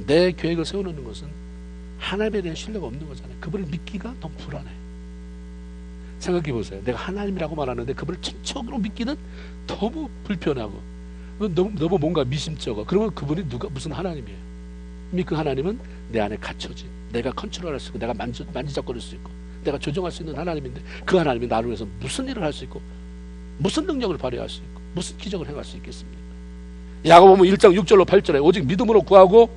내 계획을 세워놓는 것은 하나님에 대한 신뢰가 없는 거잖아요. 그분을 믿기가 너무 불안해. 생각해 보세요. 내가 하나님이라고 말하는데 그분을 전적으로 믿기는 너무 불편하고 너무 뭔가 미심쩍어. 그러면 그분이 무슨 하나님이에요? 이미 그 하나님은 내 안에 갇혀진, 내가 컨트롤할 수 있고 내가 만지작거릴 수 있고 내가 조정할 수 있는 하나님인데 그 하나님이 나를 위해서 무슨 일을 할 수 있고 무슨 능력을 발휘할 수 있고 무슨 기적을 행할 수 있겠습니까? 야고보면 1장 6절로 8절에 오직 믿음으로 구하고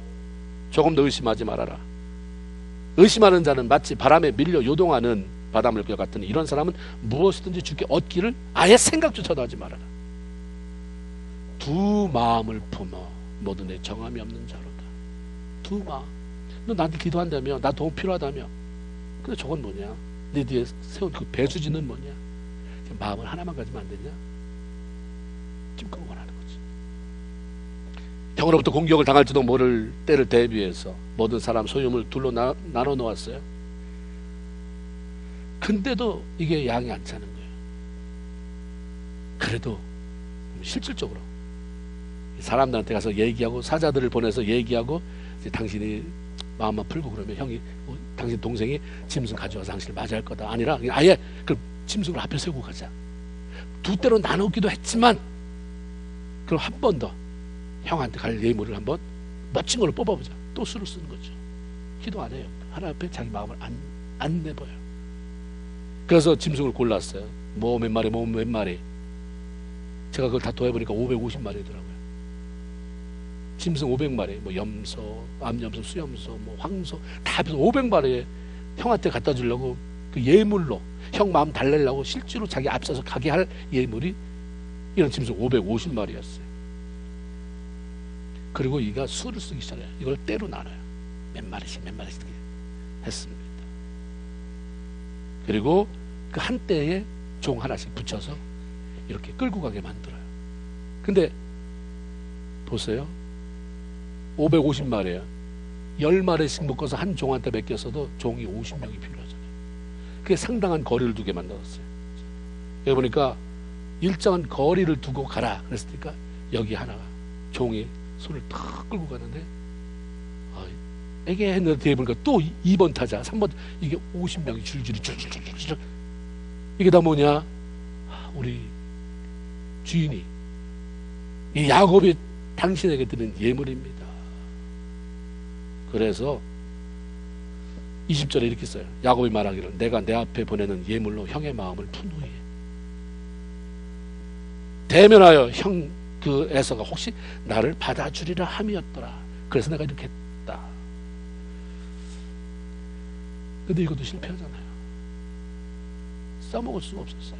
조금 더 의심하지 말아라. 의심하는 자는 마치 바람에 밀려 요동하는 바닷물과 같으니 이런 사람은 무엇이든지 주께 얻기를 아예 생각조차도 하지 말아라. 두 마음을 품어 모두 내 정함이 없는 자로다. 두 마음. 너 나한테 기도한다며, 나 도움 필요하다며. 근데 저건 뭐냐? 네 뒤에 세운 그 배수진은 뭐냐? 마음을 하나만 가지면 안 되냐? 지금 그거 원하는 거지. 형으로부터 공격을 당할지도 모를 때를 대비해서 모든 사람 소유물 둘로 나눠 놓았어요. 근데도 이게 양이 안 차는 거예요. 그래도 실질적으로 사람들한테 가서 얘기하고 사자들을 보내서 얘기하고 이제 당신이 마음만 풀고 그러면 형이 당신 동생이 짐승 가져와서 당신을 맞이할 거다. 아니라 그냥 아예 그 짐승을 앞에 세우고 가자. 두 때로 나누기도 했지만 그럼 한 번 더 형한테 갈 예물을 한번 멋진 걸로 뽑아보자. 또 수를 쓰는 거죠. 기도 안 해요. 하나님 앞에 자기 마음을 안 내버려요. 그래서 짐승을 골랐어요. 뭐 몇 마리, 뭐 몇 마리. 제가 그걸 다 더해보니까 550마리더라고요. 짐승 500마리, 뭐 염소, 암염소, 수염소, 뭐 황소 다 합해서 500마리에 형한테 갖다 주려고 그 예물로 형 마음 달래려고 실제로 자기 앞서서 가게 할 예물이 이런 짐승 550마리였어요. 그리고 이가 수를 쓰기 시작해요. 이걸 때로 나눠요. 몇 마리씩 했습니다. 그리고 그 한 때에 종 하나씩 붙여서 이렇게 끌고 가게 만들어요. 근데 보세요. 550마리야. 10마리씩 묶어서 한 종한테 맡겼어도 종이 50명이 필요하잖아요. 그게 상당한 거리를 두게 만들었어요. 여기 보니까 일정한 거리를 두고 가라 그랬으니까 여기 하나가 종이 손을 탁 끌고 가는데 에게 했는데 뒤에 보니까 또 2번 타자 3번 이게 50명이 줄줄이 이게 다 뭐냐? 우리 주인이 이 야곱이 당신에게 드린 예물입니다. 그래서 20절에 이렇게 써요. 야곱이 말하기를 내가 내 앞에 보내는 예물로 형의 마음을 푸누이 대면하여 형 그 에서가 혹시 나를 받아주리라 함이었더라. 그래서 내가 이렇게 했다. 근데 이것도 실패하잖아요. 써먹을 수가 없었어요.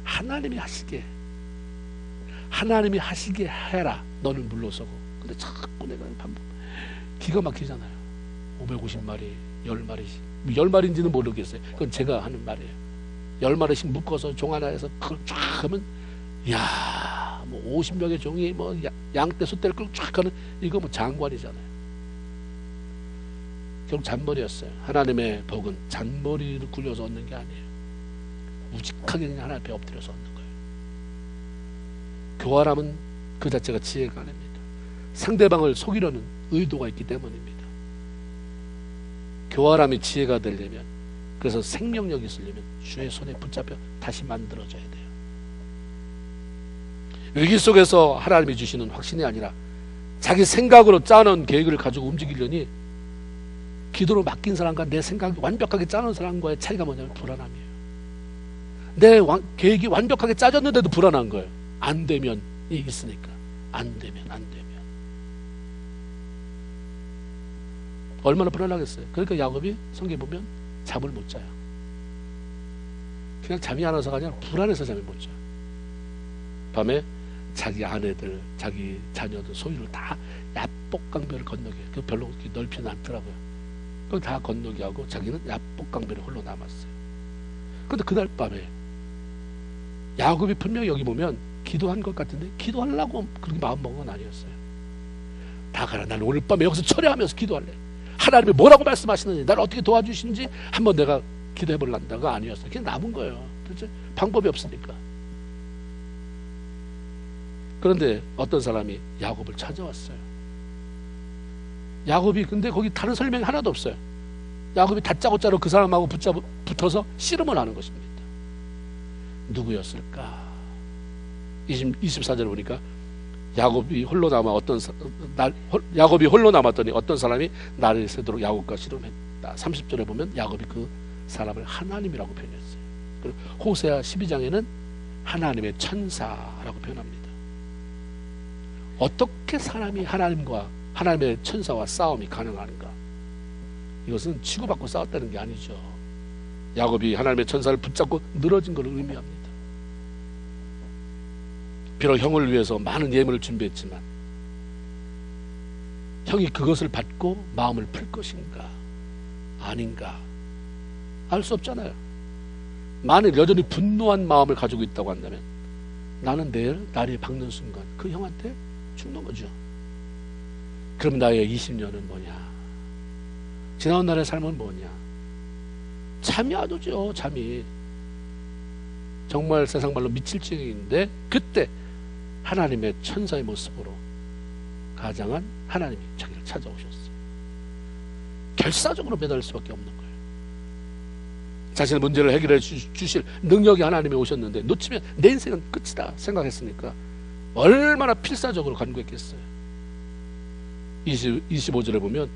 하나님이 하시게 하나님이 하시게 해라. 너는 물러서고. 근데 자꾸 내가 반복. 기가 막히잖아요. 550마리, 10마리씩. 10마리인지는 모르겠어요. 그건 제가 하는 말이에요. 10마리씩 묶어서 종 하나에서 그걸 쫙 하면, 이야, 뭐 50명의 종이 뭐 양떼, 소떼를 끌고 쫙 하는, 이거 뭐 장관이잖아요. 결국 잔머리였어요. 하나님의 복은 잔머리를 굴려서 얻는 게 아니에요. 우직하게 그냥 하나님 앞에 엎드려서 얻는 거예요. 교활함은 그 자체가 지혜가 아닙니다. 상대방을 속이려는 의도가 있기 때문입니다. 교활함이 지혜가 되려면, 그래서 생명력이 있으려면 주의 손에 붙잡혀 다시 만들어져야 돼요. 위기 속에서 하나님이 주시는 확신이 아니라 자기 생각으로 짜놓은 계획을 가지고 움직이려니, 기도로 맡긴 사람과 내 생각이 완벽하게 짜놓은 사람과의 차이가 뭐냐면 불안함이에요. 내 계획이 완벽하게 짜졌는데도 불안한 거예요. 안 되면 있으니까. 안 되면. 얼마나 불안하겠어요. 그러니까 야곱이 성경에 보면 잠을 못 자요. 그냥 잠이 안 와서가 아니라 불안해서 잠을 못 자요. 밤에 자기 아내들, 자기 자녀들, 소유를 다 야복강변을 건너게. 그 별로 넓지는 않더라고요. 그걸 다 건너게 하고 자기는 야복강변에 홀로 남았어요. 근데 그날 밤에 야곱이 분명히 여기 보면 기도한 것 같은데, 기도하려고 그렇게 마음먹은 건 아니었어요. 다 가라. 나는 오늘 밤에 여기서 철회하면서 기도할래. 하나님이 뭐라고 말씀하시는지, 나를 어떻게 도와주시는지 한번 내가 기도해볼란다가 아니었어요. 그냥 남은 거예요. 도대체 방법이 없으니까. 그런데 어떤 사람이 야곱을 찾아왔어요. 야곱이, 근데 거기 다른 설명이 하나도 없어요. 야곱이 다짜고짜로 그 사람하고 붙어서 씨름을 하는 것입니다. 누구였을까? 24절에 보니까 야곱이 홀로 남았더니 어떤 사람이 날을 새도록 야곱과 씨름했다. 30절에 보면 야곱이 그 사람을 하나님이라고 표현했어요. 그리고 호세아 12장에는 하나님의 천사라고 표현합니다. 어떻게 사람이 하나님의 천사와 싸움이 가능한가? 이것은 치고받고 싸웠다는 게 아니죠. 야곱이 하나님의 천사를 붙잡고 늘어진 것을 의미합니다. 비록 형을 위해서 많은 예물을 준비했지만 형이 그것을 받고 마음을 풀 것인가 아닌가 알 수 없잖아요. 만일 여전히 분노한 마음을 가지고 있다고 한다면 나는 내일 다리에 박는 순간 그 형한테 죽는 거죠. 그럼 나의 20년은 뭐냐? 지나온 날의 삶은 뭐냐? 잠이 안 오죠. 잠이 정말 세상 말로 미칠 지경인데, 그때 하나님의 천사의 모습으로 가장한 하나님이 자기를 찾아오셨어요. 결사적으로 매달릴 수밖에 없는 거예요. 자신의 문제를 해결해 주실 능력이 하나님이 오셨는데 놓치면 내 인생은 끝이다 생각했으니까 얼마나 필사적으로 간구했겠어요. 25절에 보면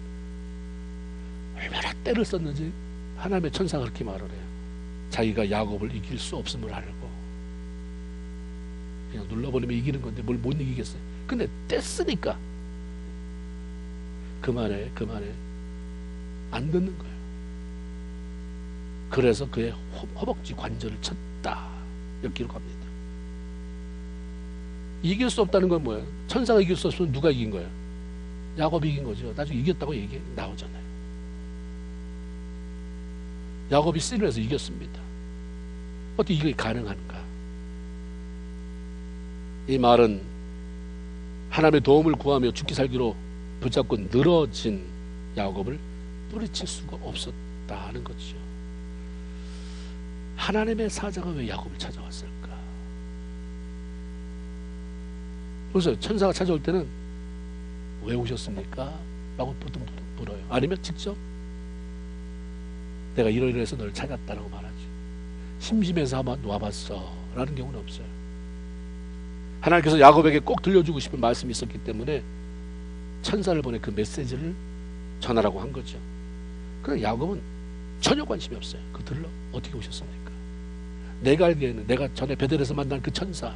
얼마나 때를 썼는지 하나님의 천사가 그렇게 말을 해요. 자기가 야곱을 이길 수 없음을 알고 그냥 눌러버리면 이기는 건데 뭘 못 이기겠어요. 근데 뗐으니까 그만해 안 듣는 거예요. 그래서 그의 허벅지 관절을 쳤다 이렇게 기록합니다. 이길 수 없다는 건 뭐예요? 천사가 이길 수 없으면 누가 이긴 거예요? 야곱이 이긴 거죠. 나중에 이겼다고 얘기 나오잖아요. 야곱이 씨름해서 이겼습니다. 어떻게 이게 가능한가? 이 말은 하나님의 도움을 구하며 죽기 살기로 붙잡고 늘어진 야곱을 뿌리칠 수가 없었다는 거죠. 하나님의 사자가 왜 야곱을 찾아왔을까? 그래서 천사가 찾아올 때는 왜 오셨습니까? 라고 보통 물어요. 아니면 직접 내가 이러이러해서 너를 찾았다라고 말하죠. 심심해서 한번 와봤어 라는 경우는 없어요. 하나님께서 야곱에게 꼭 들려주고 싶은 말씀이 있었기 때문에 천사를 보내 그 메시지를 전하라고 한 거죠. 그런데 야곱은 전혀 관심이 없어요. 그 들러 어떻게 오셨습니까? 내가 알기에는 내가 전에 베델에서 만난 그 천사,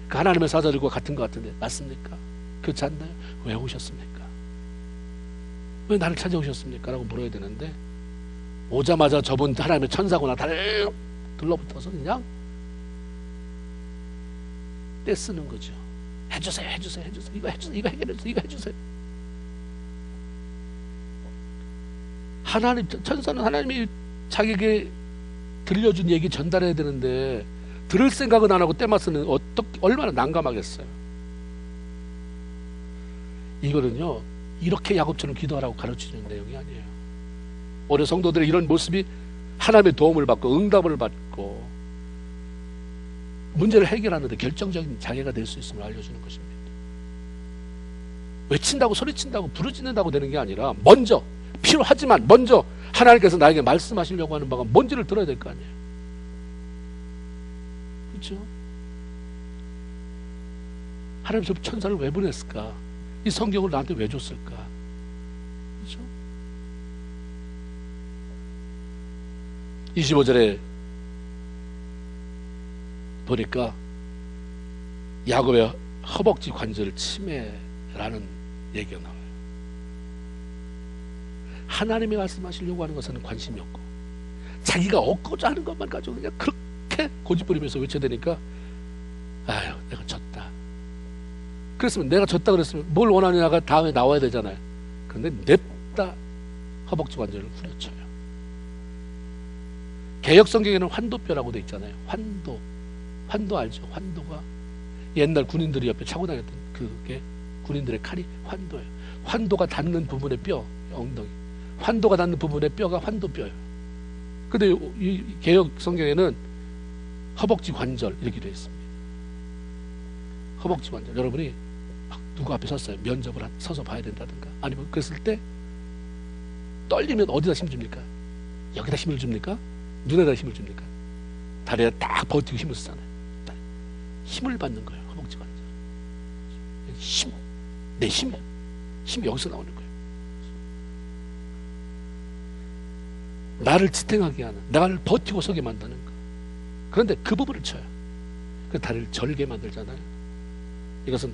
그 하나님의 사자들과 같은 것 같은데 맞습니까? 그렇지 않나요? 왜 오셨습니까? 왜 나를 찾아오셨습니까? 라고 물어야 되는데 오자마자 저분 하나님의 천사구나 달려붙어서 그냥 떼쓰는 거죠. 해주세요, 해주세요, 해주세요. 이거 해주세요, 이거 해결해주세요, 이거 해주세요. 하나님, 천사는 하나님이 자기에게 들려준 얘기 전달해야 되는데 들을 생각은 안 하고 때맞으면 얼마나 난감하겠어요. 이거는요, 이렇게 야곱처럼 기도하라고 가르치는 내용이 아니에요. 오늘 성도들의 이런 모습이 하나님의 도움을 받고 응답을 받고 문제를 해결하는 데 결정적인 장애가 될 수 있음을 알려주는 것입니다. 외친다고 소리친다고 부르짖는다고 되는 게 아니라 먼저 필요하지만 먼저 하나님께서 나에게 말씀하시려고 하는 바가 뭔지를 들어야 될 거 아니에요. 그렇죠? 하나님 저 천사를 왜 보냈을까? 이 성경을 나한테 왜 줬을까? 그렇죠? 25절에 보니까 야곱의 허벅지 관절 치매라는 얘기가 나와요. 하나님이 말씀하시려고 하는 것은 관심이 없고 자기가 얻고자 하는 것만 가지고 그냥 그렇게 고집부리면서 외쳐대니까 아유, 내가 졌다. 그랬으면 내가 졌다 그랬으면 뭘 원하느냐가 다음에 나와야 되잖아요. 그런데 냅다 허벅지 관절을 후려쳐요. 개역 성경에는 환도뼈라고 돼 있잖아요. 환도 알죠? 환도가 옛날 군인들이 옆에 차고 다녔던 그게 군인들의 칼이 환도예요. 환도가 닿는 부분의 뼈, 엉덩이. 환도가 닿는 부분의 뼈가 환도뼈예요. 근데 이 개역 성경에는 허벅지 관절 이렇게 되어 있습니다. 허벅지 관절. 여러분이 막 누구 앞에 섰어요. 면접을 서서 봐야 된다든가 아니면 그랬을 때 떨리면 어디다 힘을 줍니까? 여기다 힘을 줍니까? 눈에다 힘을 줍니까? 다리에 딱 버티고 힘을 쓰잖아요. 힘을 받는 거예요. 허벅지 관절. 힘. 내 힘이야. 힘이 여기서 나오는 거예요. 나를 지탱하게 하는, 나를 버티고 서게 만드는 거. 그런데 그 부분을 쳐요. 그 다리를 절게 만들잖아요. 이것은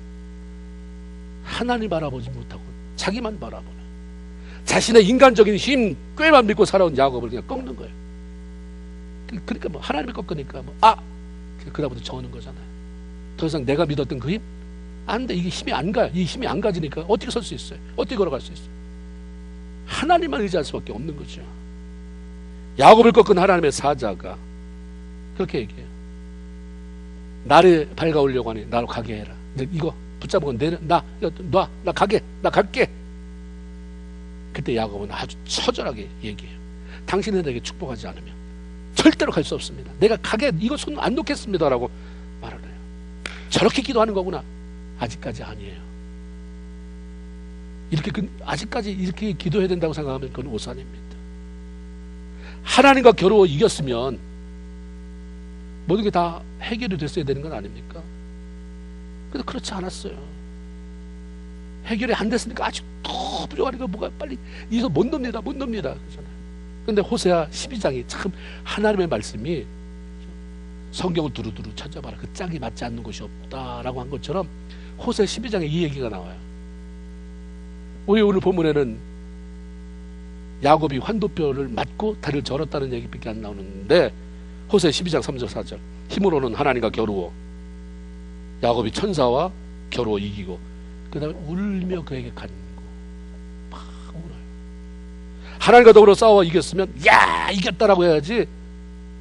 하나님 바라보지 못하고 자기만 바라보는, 자신의 인간적인 힘 꾀만 믿고 살아온 야곱을 그냥 꺾는 거예요. 그러니까 뭐 하나님이 꺾으니까 그다음부터 저는 거잖아요. 더 이상 내가 믿었던 그 힘? 안 돼. 이게 힘이 안 가요. 이 힘이 안 가지니까 어떻게 설 수 있어요? 어떻게 걸어갈 수 있어요? 하나님만 의지할 수밖에 없는 거죠. 야곱을 꺾은 하나님의 사자가 그렇게 얘기해요. 나를 밝아오려고 하니 나로 가게 해라. 이거 붙잡고 나 갈게. 그때 야곱은 아주 처절하게 얘기해요. 당신은 내게 축복하지 않으면 절대로 갈 수 없습니다. 내가 가게 이거 손 안 놓겠습니다라고 말을 해요. 저렇게 기도하는 거구나. 아직까지 아니에요. 아직까지 이렇게 기도해야 된다고 생각하면 그건 오산입니다. 하나님과 겨루어 이겼으면 모든 게 다 해결이 됐어야 되는 건 아닙니까? 근데 그렇지 않았어요. 해결이 안 됐으니까 아직 더 부족하니까 뭐가 빨리 이서 못 넘니다 그러잖아요. 근데 호세아 12장이 참 하나님의 말씀이 성경을 두루두루 찾아봐라. 그 짝이 맞지 않는 것이 없다라고 한 것처럼 호세아 12장에 이 얘기가 나와요. 우리 오늘 본문에는 야곱이 환도뼈를 맞고 다리를 절었다는 얘기밖에 안 나오는데 호세아 12장 3절 4절 힘으로는 하나님과 겨루어 야곱이 천사와 겨루어 이기고 그 다음에 울며 그에게 간구 막 울어요. 하나님과 더불어 싸워 이겼으면 야 이겼다라고 해야지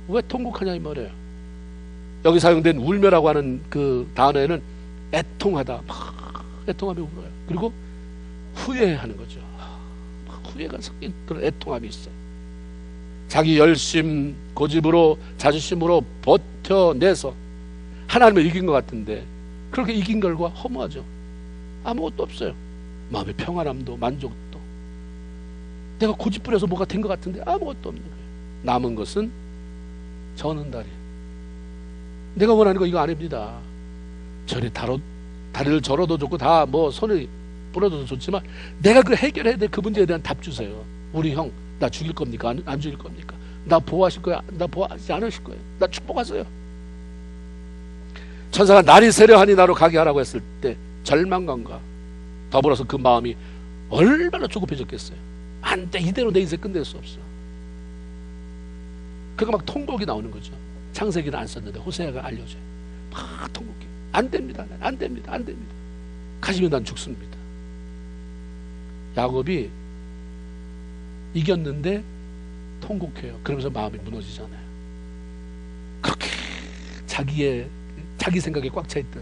왜 통곡하냐 이 말이에요. 여기 사용된 울며라고 하는 그 단어에는 애통하다 막 애통하며 울어요. 그리고 후회하는 거죠. 막 후회가 섞인 그런 애통함이 있어요. 자기 열심 고집으로 자존심으로 버텨내서 하나님을 이긴 것 같은데 그렇게 이긴 결과 허무하죠. 아무것도 없어요. 마음의 평안함도 만족도 내가 고집 부려서 뭐가 된 것 같은데 아무것도 없는 거예요. 남은 것은 저는 다리. 내가 원하는 거 이거 아닙니다. 다리를 절어도 좋고 다 뭐 손을 부러져도 좋지만 내가 그 해결해야 될 그 문제에 대한 답 주세요. 우리 형 나 죽일 겁니까? 안 죽일 겁니까? 나 보호하실 거야? 나 보호하지 않으실 거예요? 나 축복하세요. 천사가 날이 세려하니 나로 가게 하라고 했을 때 절망감과 더불어서 그 마음이 얼마나 조급해졌겠어요. 안 돼. 이대로 내 인생 끝낼 수 없어. 그가 막 통곡이 나오는 거죠. 창세기는 안 썼는데 호세아가 알려줘요. 막 통곡해. 안 됩니다. 안 됩니다. 안 됩니다. 가시면 난 죽습니다. 야곱이 이겼는데 통곡해요. 그러면서 마음이 무너지잖아요. 그렇게 자기 생각에 꽉 차있던,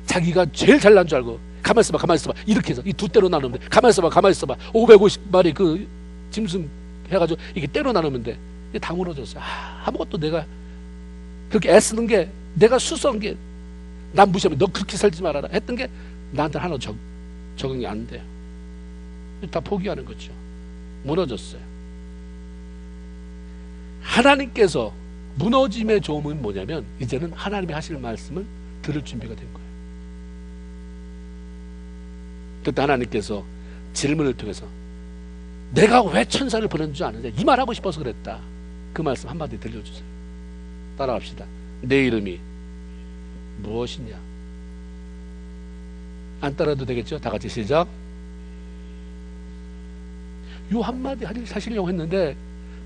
자기가 제일 잘난 줄 알고 가만히 있어봐, 가만히 있어봐, 이렇게 해서 이 두 때로 나누면 돼. 가만히 있어봐, 가만히 있어봐. 550마리 그 짐승 해가지고 이게 때로 나누면 돼. 이게 다 무너졌어요. 아무것도 내가 그렇게 애쓰는 게, 내가 수수한 게, 난 무시하면 너 그렇게 살지 말아라 했던 게 나한테 하나 적응이 안 돼요. 다 포기하는 거죠. 무너졌어요. 하나님께서 무너짐의 조음은 뭐냐면, 이제는 하나님이 하실 말씀을 들을 준비가 된 거예요. 그때 하나님께서 질문을 통해서 내가 왜 천사를 보낸 줄 아느냐, 이 말하고 싶어서 그랬다. 그 말씀 한마디 들려주세요. 따라합시다. 내 이름이 무엇이냐. 안 따라도 되겠죠? 다 같이 시작. 요 한마디 하시려고 했는데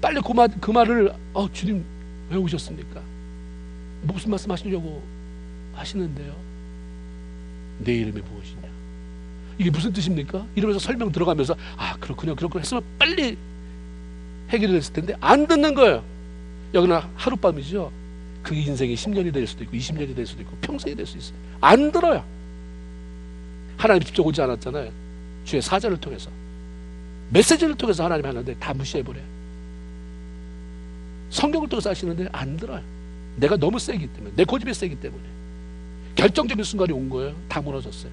빨리 그 말을 주님 왜 오셨습니까? 무슨 말씀 하시려고 하시는데요? 내 이름이 무엇이냐, 이게 무슨 뜻입니까? 이러면서 설명 들어가면서 그렇군요 했으면 빨리 해결이 됐을 텐데 안 듣는 거예요. 여기는 하룻밤이죠. 그 인생이 10년이 될 수도 있고 20년이 될 수도 있고 평생이 될 수 있어요. 안 들어요. 하나님 직접 오지 않았잖아요. 주의 사자를 통해서, 메시지를 통해서 하나님이 하는데 다 무시해버려요. 성경을 통해서 하시는데 안 들어요. 내가 너무 세기 때문에, 내 고집이 세기 때문에. 결정적인 순간이 온 거예요. 다 무너졌어요.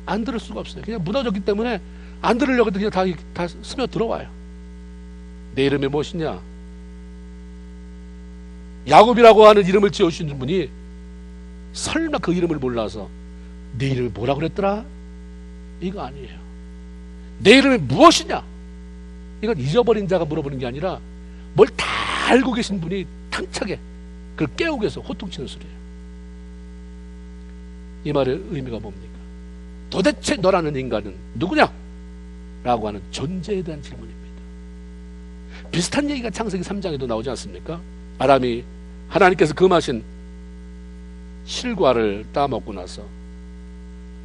안 들을 수가 없어요. 그냥 무너졌기 때문에 안 들으려고 해도 그냥 다 스며 들어와요. 내 이름이 무엇이냐? 야곱이라고 하는 이름을 지어주신 분이 설마 그 이름을 몰라서 내 이름이 뭐라고 그랬더라? 이거 아니에요. 내 이름이 무엇이냐? 이건 잊어버린 자가 물어보는 게 아니라 뭘 다 알고 계신 분이 당차게 그걸 깨우기 위해서 호통치는 소리예요. 이 말의 의미가 뭡니까? 도대체 너라는 인간은 누구냐? 라고 하는 존재에 대한 질문입니다. 비슷한 얘기가 창세기 3장에도 나오지 않습니까? 아담이 하나님께서 금하신 실과를 따먹고 나서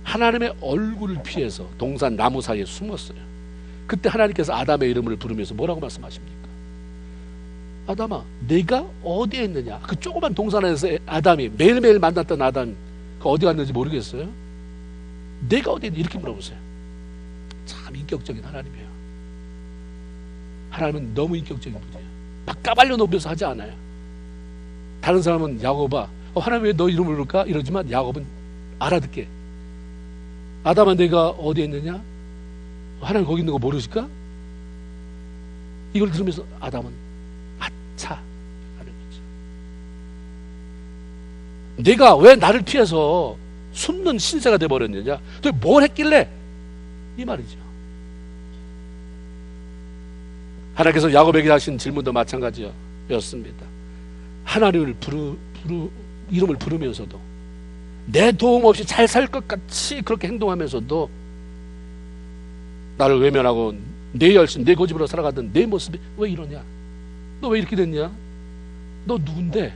하나님의 얼굴을 피해서 동산 나무 사이에 숨었어요. 그때 하나님께서 아담의 이름을 부르면서 뭐라고 말씀하십니까? 아담아, 내가 어디에 있느냐? 그 조그만 동산에서 아담이 매일매일 만났던 아담, 그 어디 갔는지 모르겠어요? 내가 어디에 있느냐? 이렇게 물어보세요. 참 인격적인 하나님이에요. 하나님은 너무 인격적인 분이에요. 막 까발려 높여서 하지 않아요. 다른 사람은 야곱아, 하나님 왜 너 이름을 부를까? 이러지만 야곱은 알아듣게. 아담아, 내가 어디에 있느냐? 하나님 거기 있는 거 모르실까? 이걸 들으면서 아담은 아차 하는 거죠. 내가 왜 나를 피해서 숨는 신세가 돼버렸느냐? 또 뭘 했길래? 이 말이죠. 하나님께서 야곱에게 하신 질문도 마찬가지였습니다. 하나님을 이름을 부르면서도 내 도움 없이 잘 살 것 같이 그렇게 행동하면서도 나를 외면하고 내 열심, 내 고집으로 살아가던 내 모습이 왜 이러냐? 너 왜 이렇게 됐냐? 너 누군데?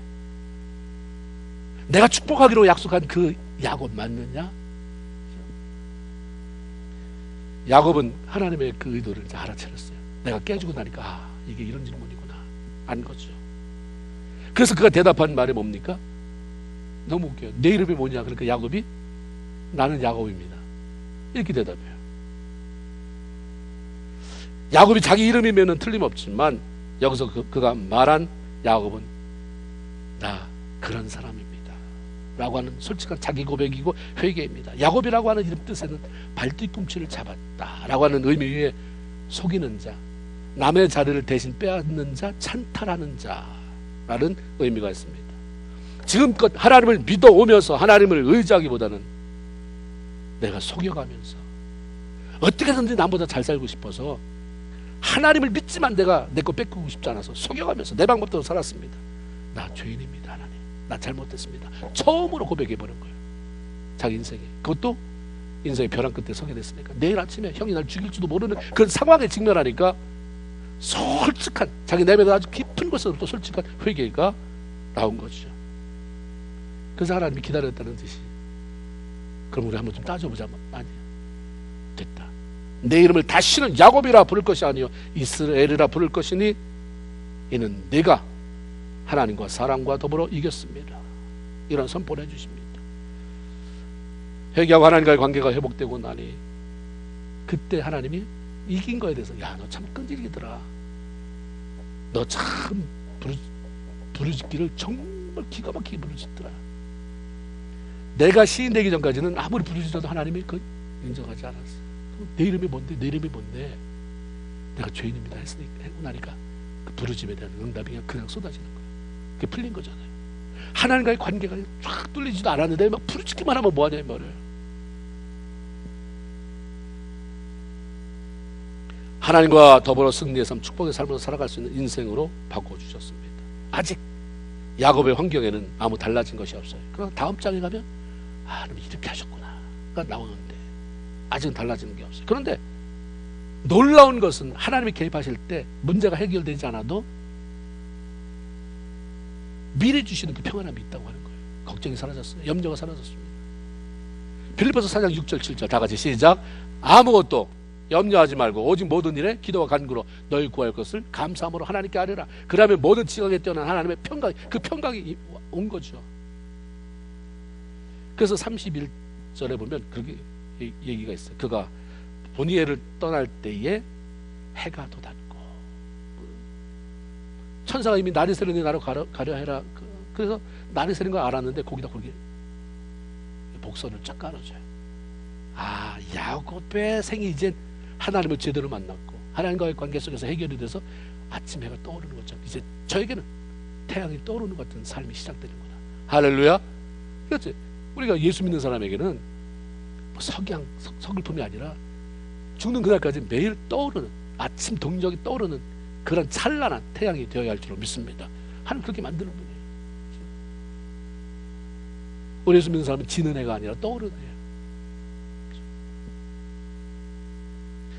내가 축복하기로 약속한 그 야곱 맞느냐? 야곱은 하나님의 그 의도를 알아차렸어요. 내가 깨지고 나니까 이게 이런 질문이구나 안 거죠. 그래서 그가 대답한 말이 뭡니까? 너무 웃겨요. 내 이름이 뭐냐? 그러니까 야곱이 나는 야곱입니다. 이렇게 대답해요. 야곱이 자기 이름이면 틀림없지만 여기서 그가 말한 야곱은 나 그런 사람입니다 라고 하는 솔직한 자기 고백이고 회개입니다. 야곱이라고 하는 이름 뜻에는 발뒤꿈치를 잡았다 라고 하는 의미에 속이는 자, 남의 자리를 대신 빼앗는 자, 찬탈하는 자라는 의미가 있습니다. 지금껏 하나님을 믿어오면서 하나님을 의지하기보다는 내가 속여가면서 어떻게든지 남보다 잘 살고 싶어서 하나님을 믿지만 내가 내 거 뺏기고 싶지 않아서 속여가면서 내 방법대로 살았습니다. 나 죄인입니다. 하나님, 나 잘못했습니다. 처음으로 고백해버린 거예요. 자기 인생에. 그것도 인생의 벼랑 끝에 서게 됐으니까 내일 아침에 형이 날 죽일지도 모르는 그런 상황에 직면하니까 솔직한 자기 내면에 아주 깊은 곳에서부터 솔직한 회개가 나온 거죠. 그래서 하나님이 기다렸다는 뜻이 그럼 우리 한번 좀 따져보자. 아니야. 됐다. 내 이름을 다시는 야곱이라 부를 것이 아니요 이스라엘이라 부를 것이니 이는 내가 하나님과 사람과 더불어 이겼습니다. 이런 선포를 해주십니다. 회개하고 하나님과의 관계가 회복되고 나니 그때 하나님이 이긴 거에 대해서 야, 너 참 끈질기더라. 너 참 부르짖기를 정말 기가 막히게 부르짖더라. 내가 시인되기 전까지는 아무리 부르짖어도 하나님이 그 인정하지 않았어. 내 이름이 뭔데? 내 이름이 뭔데? 내가 죄인입니다 했으니까 하고 나니까 그 부르짖음에 대한 응답이 그냥 쏟아지는 거예요. 그게 풀린 거잖아요. 하나님과의 관계가 쫙 뚫리지도 않았는데 막 부르짖기만 하면 뭐하냐 이 말이에요. 하나님과 더불어 승리의 삶, 축복의 삶으로 살아갈 수 있는 인생으로 바꿔주셨습니다. 아직 야곱의 환경에는 아무 달라진 것이 없어요. 그러나 다음 장에 가면 하나님이 이렇게 하셨구나가 나오는데 아직은 달라지는 게 없어요. 그런데 놀라운 것은 하나님이 개입하실 때 문제가 해결되지 않아도 미리 주시는 그 평안함이 있다고 하는 거예요. 걱정이 사라졌어요. 염려가 사라졌습니다. 빌립보서 4장 6절 7절 다 같이 시작. 아무것도 염려하지 말고 오직 모든 일에 기도와 간구로 너희 구할 것을 감사함으로 하나님께 아뢰라. 그러면 모든 지각에 뛰어난 하나님의 평강, 그 평강이 온 거죠. 그래서 31절에 보면 그렇게 얘기가 있어요. 그가 보니엘을 떠날 때에 해가 돋았고 천사가 이미 날이 새는 나로 가려 해라. 그래서 날이 새는 걸 알았는데 거기다 거기 복선을 쫙 깔아줘요. 아, 야곱의 생이 이제 하나님을 제대로 만났고 하나님과의 관계 속에서 해결이 돼서 아침 해가 떠오르는 것처럼 이제 저에게는 태양이 떠오르는 것 같은 삶이 시작되는구나. 할렐루야. 그렇지. 우리가 예수 믿는 사람에게는 뭐 서글픔이 아니라 죽는 그날까지 매일 떠오르는 아침 동력이 떠오르는 그런 찬란한 태양이 되어야 할 줄로 믿습니다. 하나님 그렇게 만드는 분이에요. 우리 예수 믿는 사람은 지는 해가 아니라 떠오르는 해예요.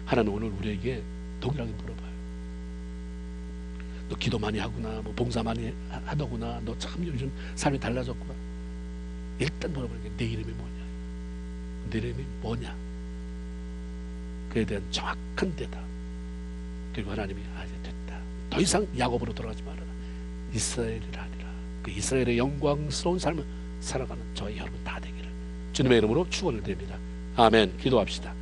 하나님 오늘 우리에게 동일하게 물어봐요. 너 기도 많이 하구나, 뭐 봉사 많이 하더구나, 너 참 요즘 삶이 달라졌구나. 일단 물어보는 게 내 이름이 뭐냐? 내 이름이 뭐냐? 그에 대한 정확한 대답. 그리고 하나님이 아, 이제 됐다. 더 이상 야곱으로 돌아가지 말아라. 이스라엘이라 아니라 그 이스라엘의 영광스러운 삶을 살아가는 저희 여러분 다 되기를 주님의 이름으로 축원을 드립니다. 아멘. 기도합시다.